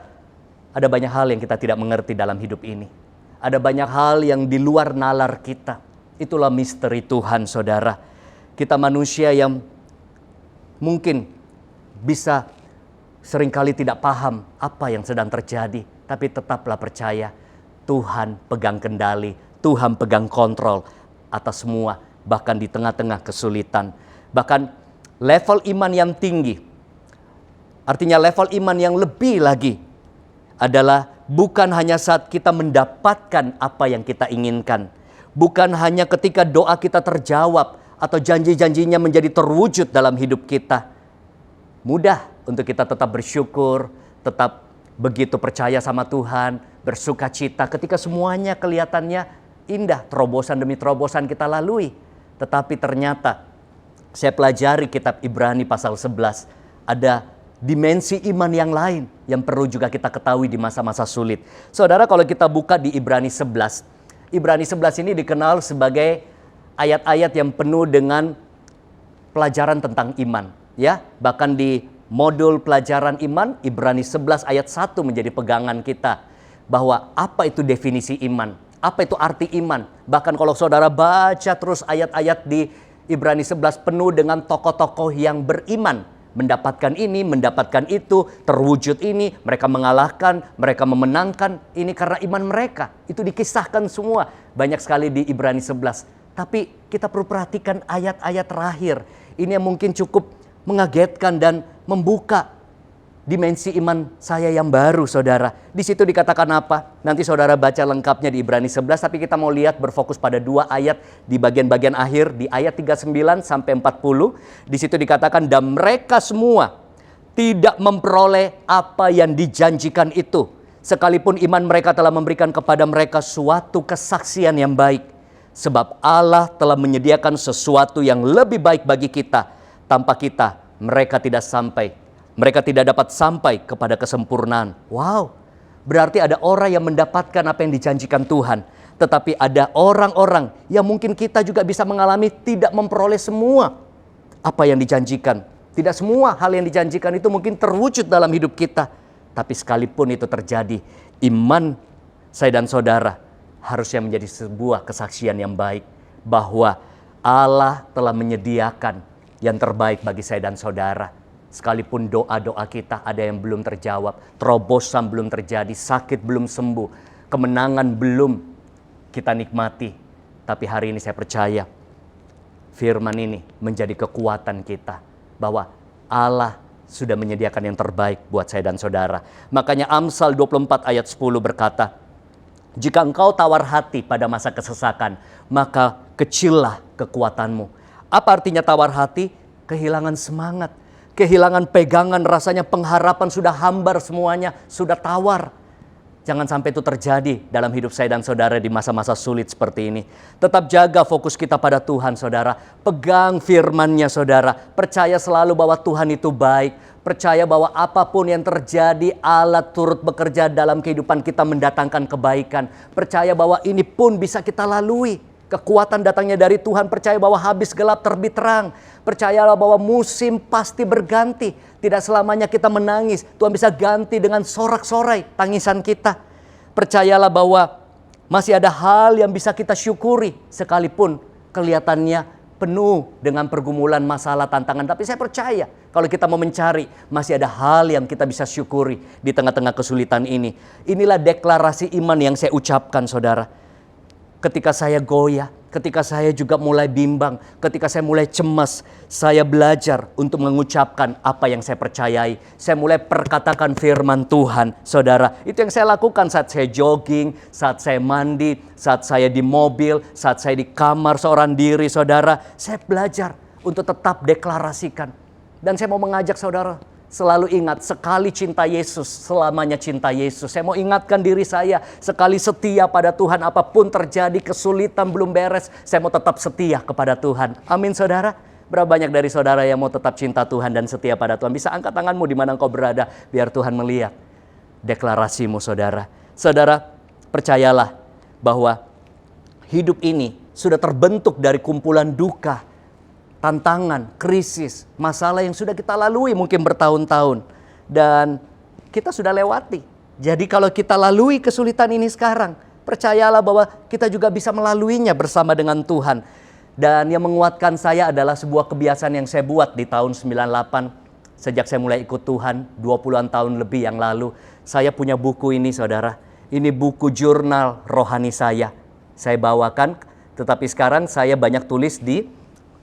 ada banyak hal yang kita tidak mengerti dalam hidup ini. Ada banyak hal yang di luar nalar kita. Itulah misteri Tuhan, saudara. Kita manusia yang mungkin bisa seringkali tidak paham apa yang sedang terjadi. Tapi tetaplah percaya, Tuhan pegang kendali, Tuhan pegang kontrol atas semua. Bahkan di tengah-tengah kesulitan. Bahkan level iman yang tinggi. Artinya level iman yang lebih lagi adalah bukan hanya saat kita mendapatkan apa yang kita inginkan. Bukan hanya ketika doa kita terjawab atau janji-janjinya menjadi terwujud dalam hidup kita. Mudah untuk kita tetap bersyukur, tetap begitu percaya sama Tuhan, bersuka cita ketika semuanya kelihatannya indah, terobosan demi terobosan kita lalui. Tetapi ternyata saya pelajari kitab Ibrani pasal 11, ada dimensi iman yang lain yang perlu juga kita ketahui di masa-masa sulit. Saudara, kalau kita buka di Ibrani 11, Ibrani 11 ini dikenal sebagai ayat-ayat yang penuh dengan pelajaran tentang iman. Ya, bahkan di modul pelajaran iman, Ibrani 11 ayat 1 menjadi pegangan kita. Bahwa apa itu definisi iman, apa itu arti iman. Bahkan kalau saudara baca terus ayat-ayat di Ibrani 11 penuh dengan tokoh-tokoh yang beriman. Mendapatkan ini, mendapatkan itu, terwujud ini, mereka mengalahkan, mereka memenangkan, ini karena iman mereka. Itu dikisahkan semua, banyak sekali di Ibrani 11. Tapi kita perlu perhatikan ayat-ayat terakhir. Ini yang mungkin cukup mengagetkan dan membuka dimensi iman saya yang baru, saudara. Di situ dikatakan apa? Nanti saudara baca lengkapnya di Ibrani 11, tapi kita mau lihat berfokus pada dua ayat di bagian-bagian akhir, di ayat 39 sampai 40. Di situ dikatakan, dan mereka semua tidak memperoleh apa yang dijanjikan itu, sekalipun iman mereka telah memberikan kepada mereka suatu kesaksian yang baik. Sebab Allah telah menyediakan sesuatu yang lebih baik bagi kita. Tanpa kita, mereka tidak dapat sampai kepada kesempurnaan. Wow, berarti ada orang yang mendapatkan apa yang dijanjikan Tuhan. Tetapi ada orang-orang yang mungkin kita juga bisa mengalami tidak memperoleh semua apa yang dijanjikan. Tidak semua hal yang dijanjikan itu mungkin terwujud dalam hidup kita. Tapi sekalipun itu terjadi, iman saya dan saudara harusnya menjadi sebuah kesaksian yang baik. Bahwa Allah telah menyediakan yang terbaik bagi saya dan saudara. Sekalipun doa-doa kita ada yang belum terjawab, terobosan belum terjadi, sakit belum sembuh, kemenangan belum kita nikmati. Tapi hari ini saya percaya firman ini menjadi kekuatan kita. Bahwa Allah sudah menyediakan yang terbaik buat saya dan saudara. Makanya Amsal 24 ayat 10 berkata, jika engkau tawar hati pada masa kesesakan, maka kecillah kekuatanmu. Apa artinya tawar hati? Kehilangan semangat, kehilangan pegangan, rasanya pengharapan sudah hambar semuanya, sudah tawar. Jangan sampai itu terjadi dalam hidup saya dan saudara di masa-masa sulit seperti ini. Tetap jaga fokus kita pada Tuhan, saudara. Pegang firman-Nya, saudara. Percaya selalu bahwa Tuhan itu baik. Percaya bahwa apapun yang terjadi, Allah turut bekerja dalam kehidupan kita mendatangkan kebaikan. Percaya bahwa ini pun bisa kita lalui. Kekuatan datangnya dari Tuhan. Percaya bahwa habis gelap terbit terang. Percayalah bahwa musim pasti berganti. Tidak selamanya kita menangis. Tuhan bisa ganti dengan sorak-sorai tangisan kita. Percayalah bahwa masih ada hal yang bisa kita syukuri. Sekalipun kelihatannya penuh dengan pergumulan, masalah, tantangan. Tapi saya percaya kalau kita mau mencari, masih ada hal yang kita bisa syukuri di tengah-tengah kesulitan ini. Inilah deklarasi iman yang saya ucapkan, saudara. Ketika saya goyah, ketika saya juga mulai bimbang, ketika saya mulai cemas, saya belajar untuk mengucapkan apa yang saya percayai. Saya mulai perkatakan firman Tuhan, saudara. Itu yang saya lakukan saat saya jogging, saat saya mandi, saat saya di mobil, saat saya di kamar seorang diri, saudara. Saya belajar untuk tetap deklarasikan. Dan saya mau mengajak saudara, selalu ingat, sekali cinta Yesus, selamanya cinta Yesus. Saya mau ingatkan diri saya, sekali setia pada Tuhan, apapun terjadi, kesulitan belum beres, saya mau tetap setia kepada Tuhan. Amin, saudara. Berapa banyak dari saudara yang mau tetap cinta Tuhan dan setia pada Tuhan? Bisa angkat tanganmu di mana engkau berada, biar Tuhan melihat deklarasimu, saudara. Saudara, percayalah bahwa hidup ini sudah terbentuk dari kumpulan duka, tantangan, krisis, masalah yang sudah kita lalui mungkin bertahun-tahun. Dan kita sudah lewati. Jadi kalau kita lalui kesulitan ini sekarang, percayalah bahwa kita juga bisa melaluinya bersama dengan Tuhan. Dan yang menguatkan saya adalah sebuah kebiasaan yang saya buat di tahun 98. Sejak saya mulai ikut Tuhan, 20-an tahun lebih yang lalu. Saya punya buku ini, saudara. Ini buku jurnal rohani saya. Saya bawakan, tetapi sekarang saya banyak tulis di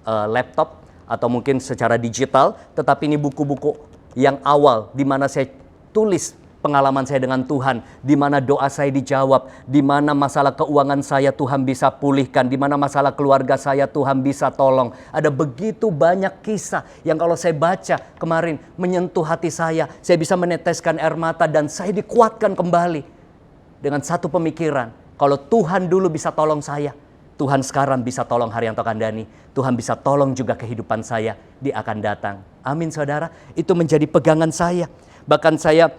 laptop atau mungkin secara digital, tetapi ini buku-buku yang awal di mana saya tulis pengalaman saya dengan Tuhan, di mana doa saya dijawab, di mana masalah keuangan saya Tuhan bisa pulihkan, di mana masalah keluarga saya Tuhan bisa tolong. Ada begitu banyak kisah yang kalau saya baca kemarin menyentuh hati saya bisa meneteskan air mata dan saya dikuatkan kembali dengan satu pemikiran, kalau Tuhan dulu bisa tolong saya, Tuhan sekarang bisa tolong Haryanto Kandani. Tuhan bisa tolong juga kehidupan saya di akan datang. Amin, saudara. Itu menjadi pegangan saya. Bahkan saya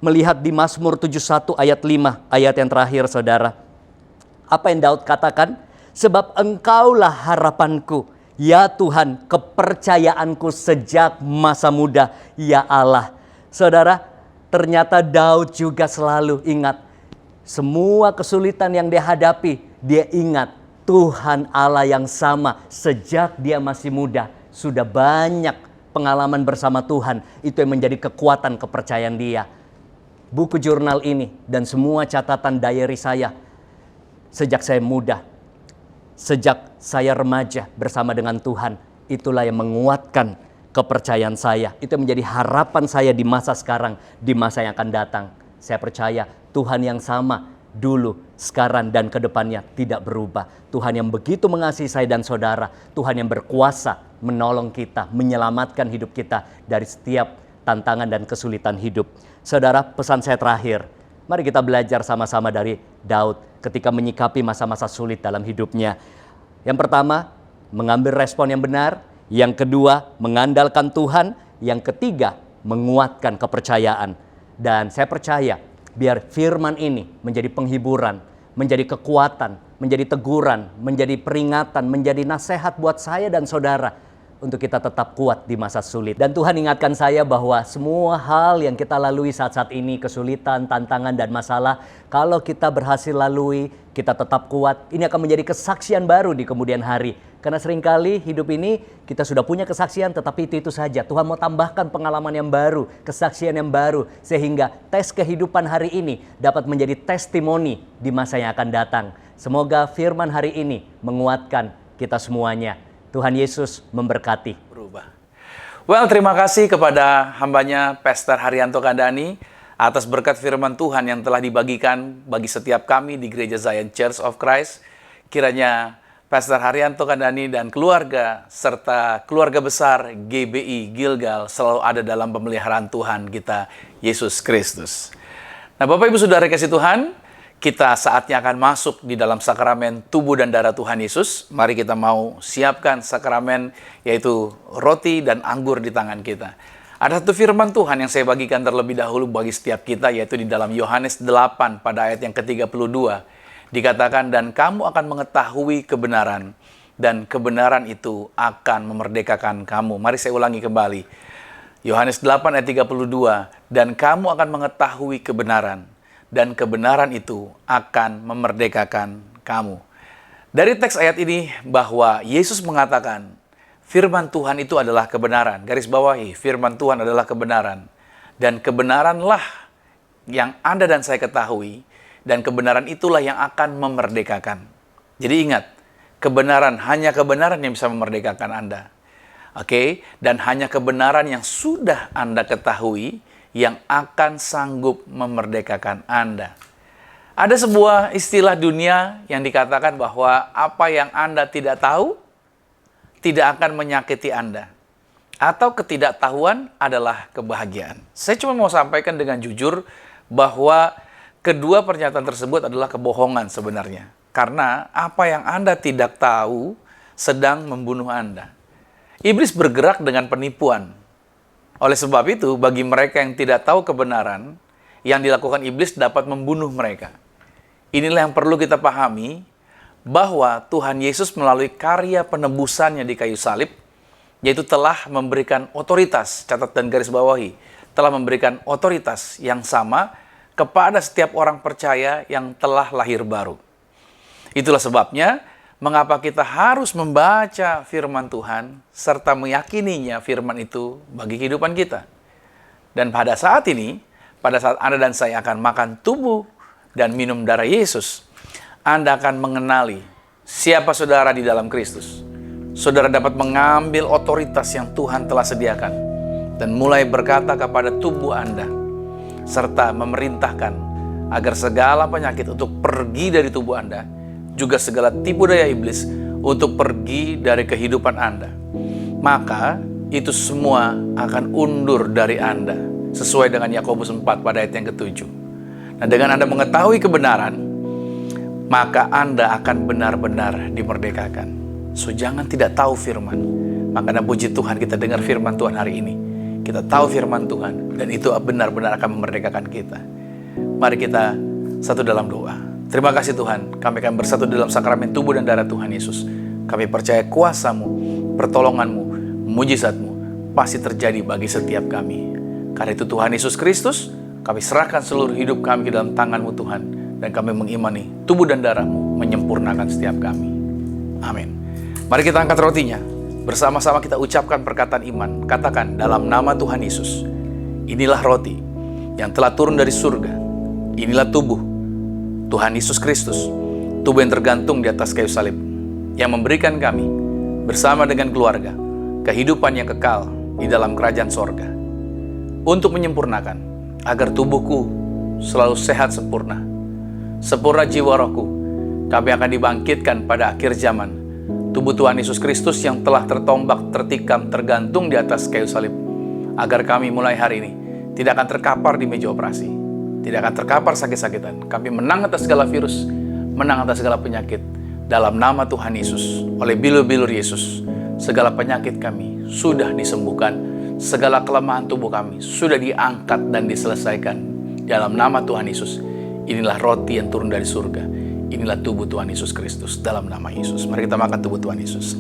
melihat di Mazmur 71 ayat 5, ayat yang terakhir, saudara. Apa yang Daud katakan? Sebab engkaulah harapanku, ya Tuhan, kepercayaanku sejak masa muda, ya Allah. Saudara, ternyata Daud juga selalu ingat semua kesulitan yang dia hadapi, dia ingat Tuhan Allah yang sama sejak dia masih muda. Sudah banyak pengalaman bersama Tuhan. Itu yang menjadi kekuatan kepercayaan dia. Buku jurnal ini dan semua catatan diary saya sejak saya muda, sejak saya remaja bersama dengan Tuhan, itulah yang menguatkan kepercayaan saya. Itu yang menjadi harapan saya di masa sekarang, di masa yang akan datang. Saya percaya Tuhan yang sama dulu, sekarang, dan ke depannya tidak berubah. Tuhan yang begitu mengasihi saya dan saudara. Tuhan yang berkuasa menolong kita, menyelamatkan hidup kita dari setiap tantangan dan kesulitan hidup. Saudara, pesan saya terakhir. Mari kita belajar sama-sama dari Daud ketika menyikapi masa-masa sulit dalam hidupnya. Yang pertama, mengambil respon yang benar. Yang kedua, mengandalkan Tuhan. Yang ketiga, menguatkan kepercayaan. Dan saya percaya biar firman ini menjadi penghiburan, menjadi kekuatan, menjadi teguran, menjadi peringatan, menjadi nasihat buat saya dan saudara untuk kita tetap kuat di masa sulit. Dan Tuhan ingatkan saya bahwa semua hal yang kita lalui saat-saat ini, kesulitan, tantangan, dan masalah, kalau kita berhasil lalui, kita tetap kuat, ini akan menjadi kesaksian baru di kemudian hari. Karena seringkali hidup ini kita sudah punya kesaksian, tetapi itu saja. Tuhan mau tambahkan pengalaman yang baru, kesaksian yang baru, sehingga tes kehidupan hari ini dapat menjadi testimoni di masa yang akan datang. Semoga firman hari ini menguatkan kita semuanya. Tuhan Yesus memberkati. Berubah. Well, terima kasih kepada hambanya Pastor Haryanto Kandani atas berkat firman Tuhan yang telah dibagikan bagi setiap kami di Gereja Zion Church of Christ. Kiranya Pastor Haryanto Kandani dan keluarga serta keluarga besar GBI Gilgal selalu ada dalam pemeliharaan Tuhan kita, Yesus Kristus. Nah, Bapak Ibu Saudara kasih Tuhan, kita saatnya akan masuk di dalam sakramen tubuh dan darah Tuhan Yesus. Mari kita mau siapkan sakramen, yaitu roti dan anggur di tangan kita. Ada satu firman Tuhan yang saya bagikan terlebih dahulu bagi setiap kita, yaitu di dalam Yohanes 8 pada ayat yang ke-32. Dikatakan, dan kamu akan mengetahui kebenaran, dan kebenaran itu akan memerdekakan kamu. Mari saya ulangi kembali. Yohanes 8 ayat 32, dan kamu akan mengetahui kebenaran, dan kebenaran itu akan memerdekakan kamu. Dari teks ayat ini bahwa Yesus mengatakan firman Tuhan itu adalah kebenaran. Garis bawahi, firman Tuhan adalah kebenaran. Dan kebenaranlah yang Anda dan saya ketahui, dan kebenaran itulah yang akan memerdekakan. Jadi ingat, hanya kebenaran yang bisa memerdekakan Anda. Oke? Dan hanya kebenaran yang sudah Anda ketahui yang akan sanggup memerdekakan Anda. Ada sebuah istilah dunia yang dikatakan bahwa apa yang Anda tidak tahu tidak akan menyakiti Anda. Atau ketidaktahuan adalah kebahagiaan. Saya cuma mau sampaikan dengan jujur bahwa kedua pernyataan tersebut adalah kebohongan sebenarnya. Karena apa yang Anda tidak tahu sedang membunuh Anda. Iblis bergerak dengan penipuan. Oleh sebab itu, bagi mereka yang tidak tahu kebenaran, yang dilakukan iblis dapat membunuh mereka. Inilah yang perlu kita pahami, bahwa Tuhan Yesus melalui karya penebusannya di kayu salib, yaitu telah memberikan otoritas, catat dan garis bawahi, telah memberikan otoritas yang sama kepada setiap orang percaya yang telah lahir baru. Itulah sebabnya, mengapa kita harus membaca firman Tuhan serta meyakininya firman itu bagi kehidupan kita. Dan pada saat ini, pada saat Anda dan saya akan makan tubuh dan minum darah Yesus, Anda akan mengenali siapa saudara di dalam Kristus. Saudara dapat mengambil otoritas yang Tuhan telah sediakan dan mulai berkata kepada tubuh Anda serta memerintahkan agar segala penyakit untuk pergi dari tubuh Anda, juga segala tipu daya iblis untuk pergi dari kehidupan Anda. Maka itu semua akan undur dari Anda, sesuai dengan Yakobus 4 pada ayat yang ke-7. Nah, dengan Anda mengetahui kebenaran, maka Anda akan benar-benar dimerdekakan. So, jangan tidak tahu firman. Makanya puji Tuhan kita dengar firman Tuhan hari ini. Kita tahu firman Tuhan, dan itu benar-benar akan memerdekakan kita. Mari kita satu dalam doa. Terima kasih Tuhan, kami akan bersatu dalam sakramen tubuh dan darah Tuhan Yesus. Kami percaya kuasa-Mu, pertolongan-Mu, mujizat-Mu pasti terjadi bagi setiap kami. Karena itu Tuhan Yesus Kristus, kami serahkan seluruh hidup kami ke dalam tangan-Mu Tuhan. Dan kami mengimani tubuh dan darah-Mu menyempurnakan setiap kami. Amin. Mari kita angkat rotinya. Bersama-sama kita ucapkan perkataan iman. Katakan dalam nama Tuhan Yesus. Inilah roti yang telah turun dari surga. Inilah tubuh Tuhan Yesus Kristus, tubuh yang tergantung di atas kayu salib, yang memberikan kami, bersama dengan keluarga, kehidupan yang kekal di dalam kerajaan sorga. Untuk menyempurnakan, agar tubuhku selalu sehat sempurna. Sempurna jiwa rohku, kami akan dibangkitkan pada akhir zaman. Tubuh Tuhan Yesus Kristus yang telah tertombak, tertikam, tergantung di atas kayu salib. Agar kami mulai hari ini tidak akan terkapar di meja operasi. Tidak akan terkapar sakit-sakitan. Kami menang atas segala virus, menang atas segala penyakit. Dalam nama Tuhan Yesus, oleh bilur-bilur Yesus, segala penyakit kami sudah disembuhkan. Segala kelemahan tubuh kami sudah diangkat dan diselesaikan. Dalam nama Tuhan Yesus, inilah roti yang turun dari surga. Inilah tubuh Tuhan Yesus Kristus. Dalam nama Yesus, mari kita makan tubuh Tuhan Yesus.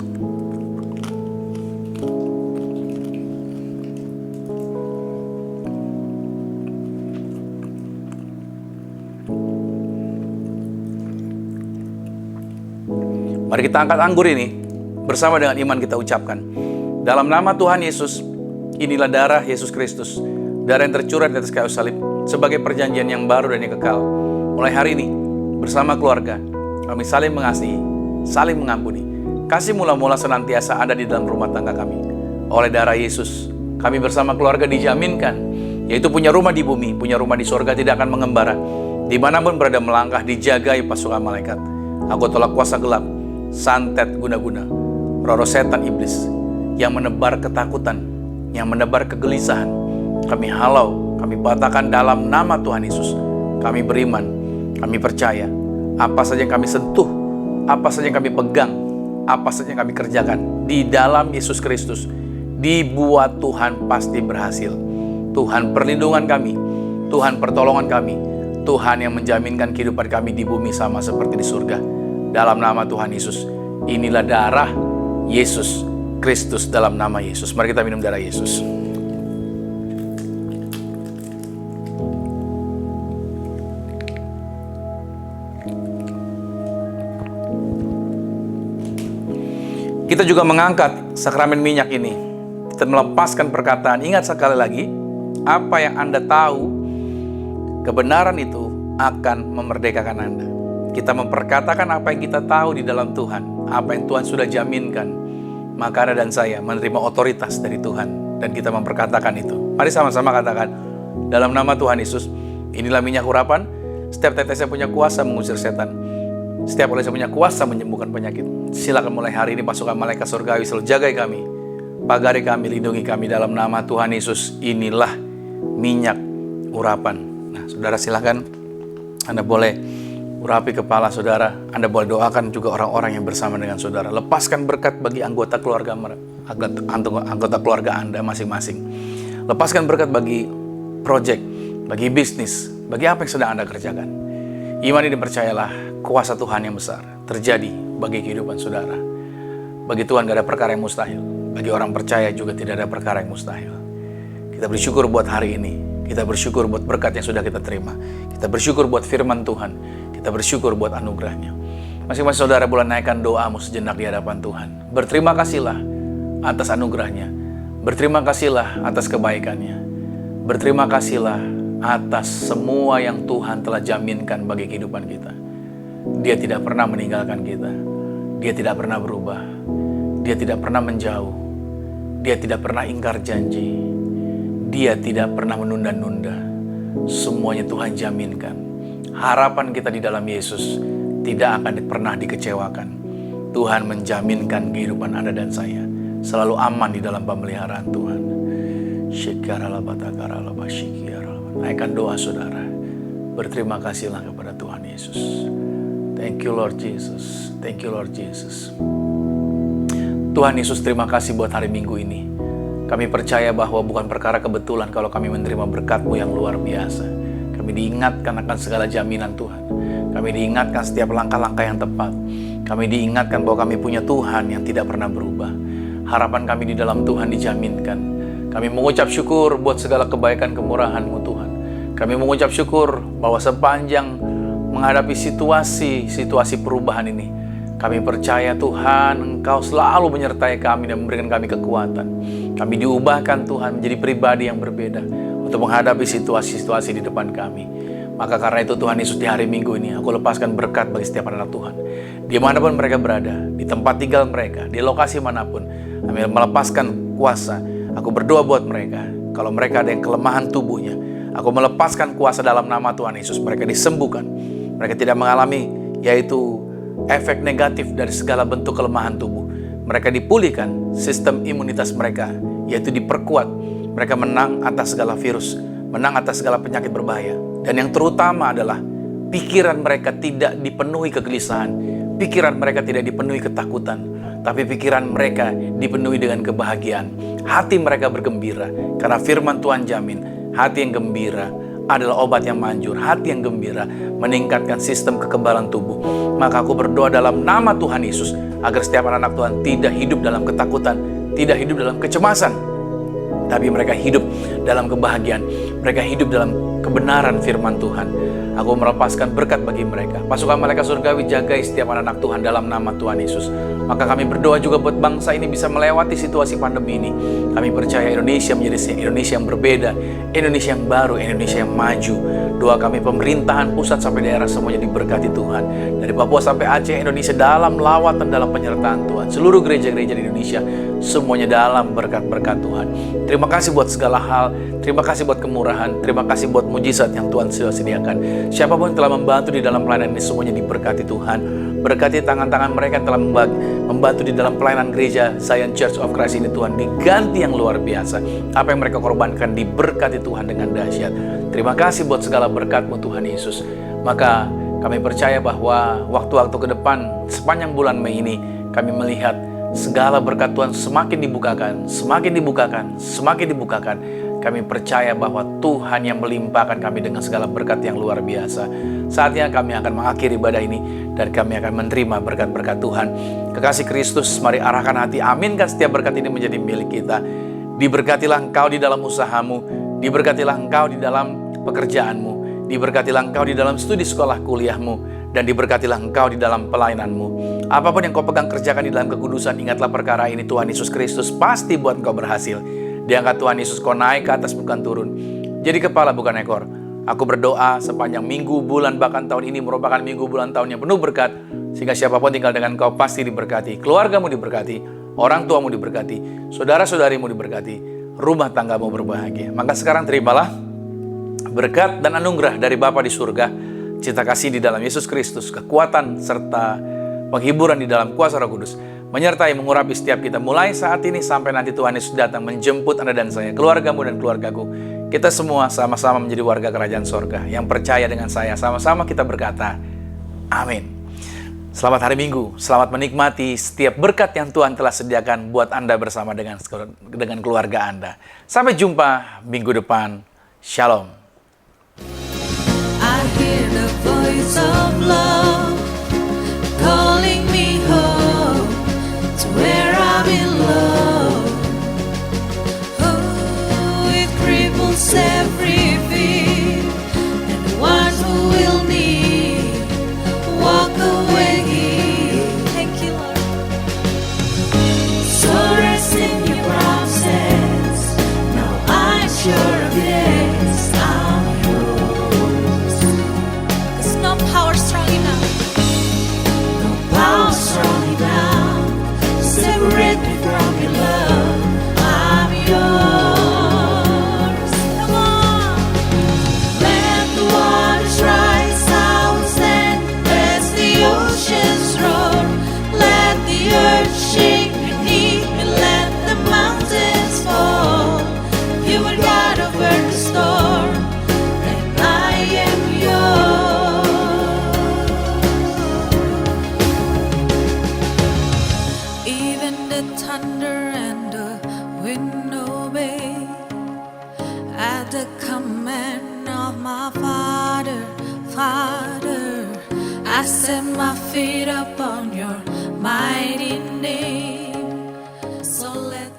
Mari kita angkat anggur ini, bersama dengan iman kita ucapkan. Dalam nama Tuhan Yesus, inilah darah Yesus Kristus, darah yang tercurah di atas kayu salib, sebagai perjanjian yang baru dan yang kekal. Mulai hari ini, bersama keluarga, kami saling mengasihi, saling mengampuni. Kasih mula-mula senantiasa ada di dalam rumah tangga kami. Oleh darah Yesus, Kami bersama keluarga dijaminkan, yaitu punya rumah di bumi, punya rumah di sorga, tidak akan mengembara. Dimanapun berada melangkah, dijagai pasukan malaikat. Aku tolak kuasa gelap, santet guna-guna, roh setan iblis, yang menebar ketakutan, yang menebar kegelisahan. Kami halau, kami patahkan dalam nama Tuhan Yesus. Kami beriman, kami percaya, apa saja yang kami sentuh, apa saja yang kami pegang, apa saja yang kami kerjakan di dalam Yesus Kristus, dibuat Tuhan pasti berhasil. Tuhan perlindungan kami, Tuhan pertolongan kami, Tuhan yang menjaminkan kehidupan kami di bumi sama seperti di surga. Dalam nama Tuhan Yesus, inilah darah Yesus Kristus, dalam nama Yesus. Mari kita minum darah Yesus. Kita juga mengangkat sakramen minyak ini. Kita melepaskan perkataan, ingat sekali lagi, apa yang Anda tahu, kebenaran itu akan memerdekakan Anda. Kita memperkatakan apa yang kita tahu di dalam Tuhan, apa yang Tuhan sudah jaminkan. Maka Anda dan saya menerima otoritas dari Tuhan, dan kita memperkatakan itu. Mari sama-sama katakan, dalam nama Tuhan Yesus, inilah minyak urapan. Setiap tetesnya punya kuasa mengusir setan. Setiap olesnya punya kuasa menyembuhkan penyakit. Silakan mulai hari ini pasukan malaikat surgawi selalu jagai kami, pagari kami, lindungi kami dalam nama Tuhan Yesus. Inilah minyak urapan. Nah, saudara silakan, Anda boleh urapi kepala saudara. Anda boleh doakan juga orang-orang yang bersama dengan saudara. Lepaskan berkat bagi anggota keluarga Anda masing-masing. Lepaskan berkat bagi proyek, bagi bisnis, bagi apa yang sedang Anda kerjakan. Imani dan percayalah, kuasa Tuhan yang besar terjadi bagi kehidupan saudara. Bagi Tuhan gak ada perkara yang mustahil. Bagi orang percaya juga tidak ada perkara yang mustahil. Kita bersyukur buat hari ini. Kita bersyukur buat berkat yang sudah kita terima. Kita bersyukur buat firman Tuhan. Kita bersyukur buat anugerahnya. Masing-masing saudara boleh naikkan doamu sejenak di hadapan Tuhan. Berterima kasihlah atas anugerahnya. Berterima kasihlah atas kebaikannya. Berterima kasihlah atas semua yang Tuhan telah jaminkan bagi kehidupan kita. Dia tidak pernah meninggalkan kita. Dia tidak pernah berubah. Dia tidak pernah menjauh. Dia tidak pernah ingkar janji. Dia tidak pernah menunda-nunda. Semuanya Tuhan jaminkan. Harapan kita di dalam Yesus tidak akan pernah dikecewakan. Tuhan menjaminkan kehidupan Anda dan saya selalu aman di dalam pemeliharaan Tuhan. Naikkan doa saudara. Berterima kasihlah kepada Tuhan Yesus. Thank you Lord Jesus. Thank you Lord Jesus. Tuhan Yesus, terima kasih buat hari Minggu ini. Kami percaya bahwa bukan perkara kebetulan kalau kami menerima berkat-Mu yang luar biasa. Kami diingatkan akan segala jaminan Tuhan. Kami diingatkan setiap langkah-langkah yang tepat. Kami diingatkan bahwa kami punya Tuhan yang tidak pernah berubah. Harapan kami di dalam Tuhan dijaminkan. Kami mengucap syukur buat segala kebaikan kemurahan-Mu Tuhan. Kami mengucap syukur bahwa sepanjang menghadapi situasi perubahan ini, kami percaya Tuhan, Engkau selalu menyertai kami dan memberikan kami kekuatan. Kami diubahkan Tuhan menjadi pribadi yang berbeda untuk menghadapi situasi-situasi di depan kami. Maka karena itu Tuhan Yesus, di hari Minggu ini aku lepaskan berkat bagi setiap anak Tuhan. Dimanapun mereka berada, di tempat tinggal mereka, di lokasi manapun, kami melepaskan kuasa. Aku berdoa buat mereka, kalau mereka ada yang kelemahan tubuhnya, aku melepaskan kuasa dalam nama Tuhan Yesus. Mereka disembuhkan, mereka tidak mengalami yaitu efek negatif dari segala bentuk kelemahan tubuh. Mereka dipulihkan, sistem imunitas mereka yaitu diperkuat. Mereka menang atas segala virus, menang atas segala penyakit berbahaya. Dan yang terutama adalah pikiran mereka tidak dipenuhi kegelisahan, pikiran mereka tidak dipenuhi ketakutan, tapi pikiran mereka dipenuhi dengan kebahagiaan. Hati mereka bergembira karena firman Tuhan jamin, hati yang gembira adalah obat yang manjur. Hati yang gembira meningkatkan sistem kekebalan tubuh. Maka aku berdoa dalam nama Tuhan Yesus agar setiap anak-anak Tuhan tidak hidup dalam ketakutan, tidak hidup dalam kecemasan, tapi mereka hidup dalam kebahagiaan. Mereka hidup dalam kebenaran firman Tuhan. Aku melepaskan berkat bagi mereka. Pasukan malaikat surgawi jagai setiap anak-anak Tuhan dalam nama Tuhan Yesus. Maka kami berdoa juga buat bangsa ini bisa melewati situasi pandemi ini. Kami percaya Indonesia menjadi Indonesia yang berbeda, Indonesia yang baru, Indonesia yang maju. Doa kami pemerintahan pusat sampai daerah semuanya diberkati Tuhan. Dari Papua sampai Aceh, Indonesia dalam lawatan, dalam penyertaan Tuhan. Seluruh gereja-gereja di Indonesia semuanya dalam berkat-berkat Tuhan. Terima kasih buat segala hal. Terima kasih buat kemurahan. Terima kasih buat mujizat yang Tuhan sudah sediakan. Siapapun yang telah membantu di dalam pelayanan ini semuanya diberkati Tuhan. Berkati tangan-tangan mereka yang telah membantu di dalam pelayanan gereja Zion Church of Christ ini, Tuhan, diganti yang luar biasa. Apa yang mereka korbankan diberkati Tuhan dengan dahsyat. Terima kasih buat segala berkat-Mu Tuhan Yesus. Maka kami percaya bahwa waktu-waktu ke depan sepanjang bulan Mei ini kami melihat segala berkat Tuhan semakin dibukakan, semakin dibukakan, semakin dibukakan. Kami percaya bahwa Tuhan yang melimpahkan kami dengan segala berkat yang luar biasa. Saatnya kami akan mengakhiri ibadah ini dan kami akan menerima berkat-berkat Tuhan. Kekasih Kristus, mari arahkan hati, aminkan setiap berkat ini menjadi milik kita. Diberkatilah engkau di dalam usahamu, diberkatilah engkau di dalam pekerjaanmu, diberkatilah engkau di dalam studi sekolah kuliahmu, dan diberkatilah engkau di dalam pelayananmu. Apapun yang kau pegang kerjakan di dalam kekudusan, ingatlah perkara ini, Tuhan Yesus Kristus pasti buat engkau berhasil. Diangkat Tuhan Yesus, kau naik ke atas bukan turun. Jadi kepala bukan ekor. Aku berdoa sepanjang minggu, bulan, bahkan tahun ini merupakan minggu, bulan, tahun yang penuh berkat. Sehingga siapapun tinggal dengan kau pasti diberkati. Keluargamu diberkati, orang tuamu diberkati, saudara-saudarimu diberkati, rumah tanggamu berbahagia. Maka sekarang terimalah berkat dan anugerah dari Bapa di surga, cinta kasih di dalam Yesus Kristus, kekuatan serta penghiburan di dalam kuasa Roh Kudus menyertai mengurapi setiap kita mulai saat ini sampai nanti Tuhan Yesus datang menjemput Anda dan saya, keluargamu dan keluargaku. Kita semua sama-sama menjadi warga kerajaan sorga. Yang percaya dengan saya, sama-sama kita berkata, amin. Selamat hari Minggu, selamat menikmati setiap berkat yang Tuhan telah sediakan buat Anda bersama dengan keluarga Anda. Sampai jumpa minggu depan. Shalom. I hear the voice of love calling me home to where I belong. Oh, it cripples every fear, and the one who will need walk away. Thank you, Lord. So rest in your promises. Now I'm sure of this. I'm yours. 'Cause no power strong enough. No power strong enough to separate me from your love. I'm yours. Come on. Let the waters rise, I will stand. Let the oceans roar. Let the earth shake beneath me. Let the mountains fall. You are God over the storm, and I am yours. Even the thunder and the wind obey at the command of my Father. Father, I set my feet upon your mighty name. So let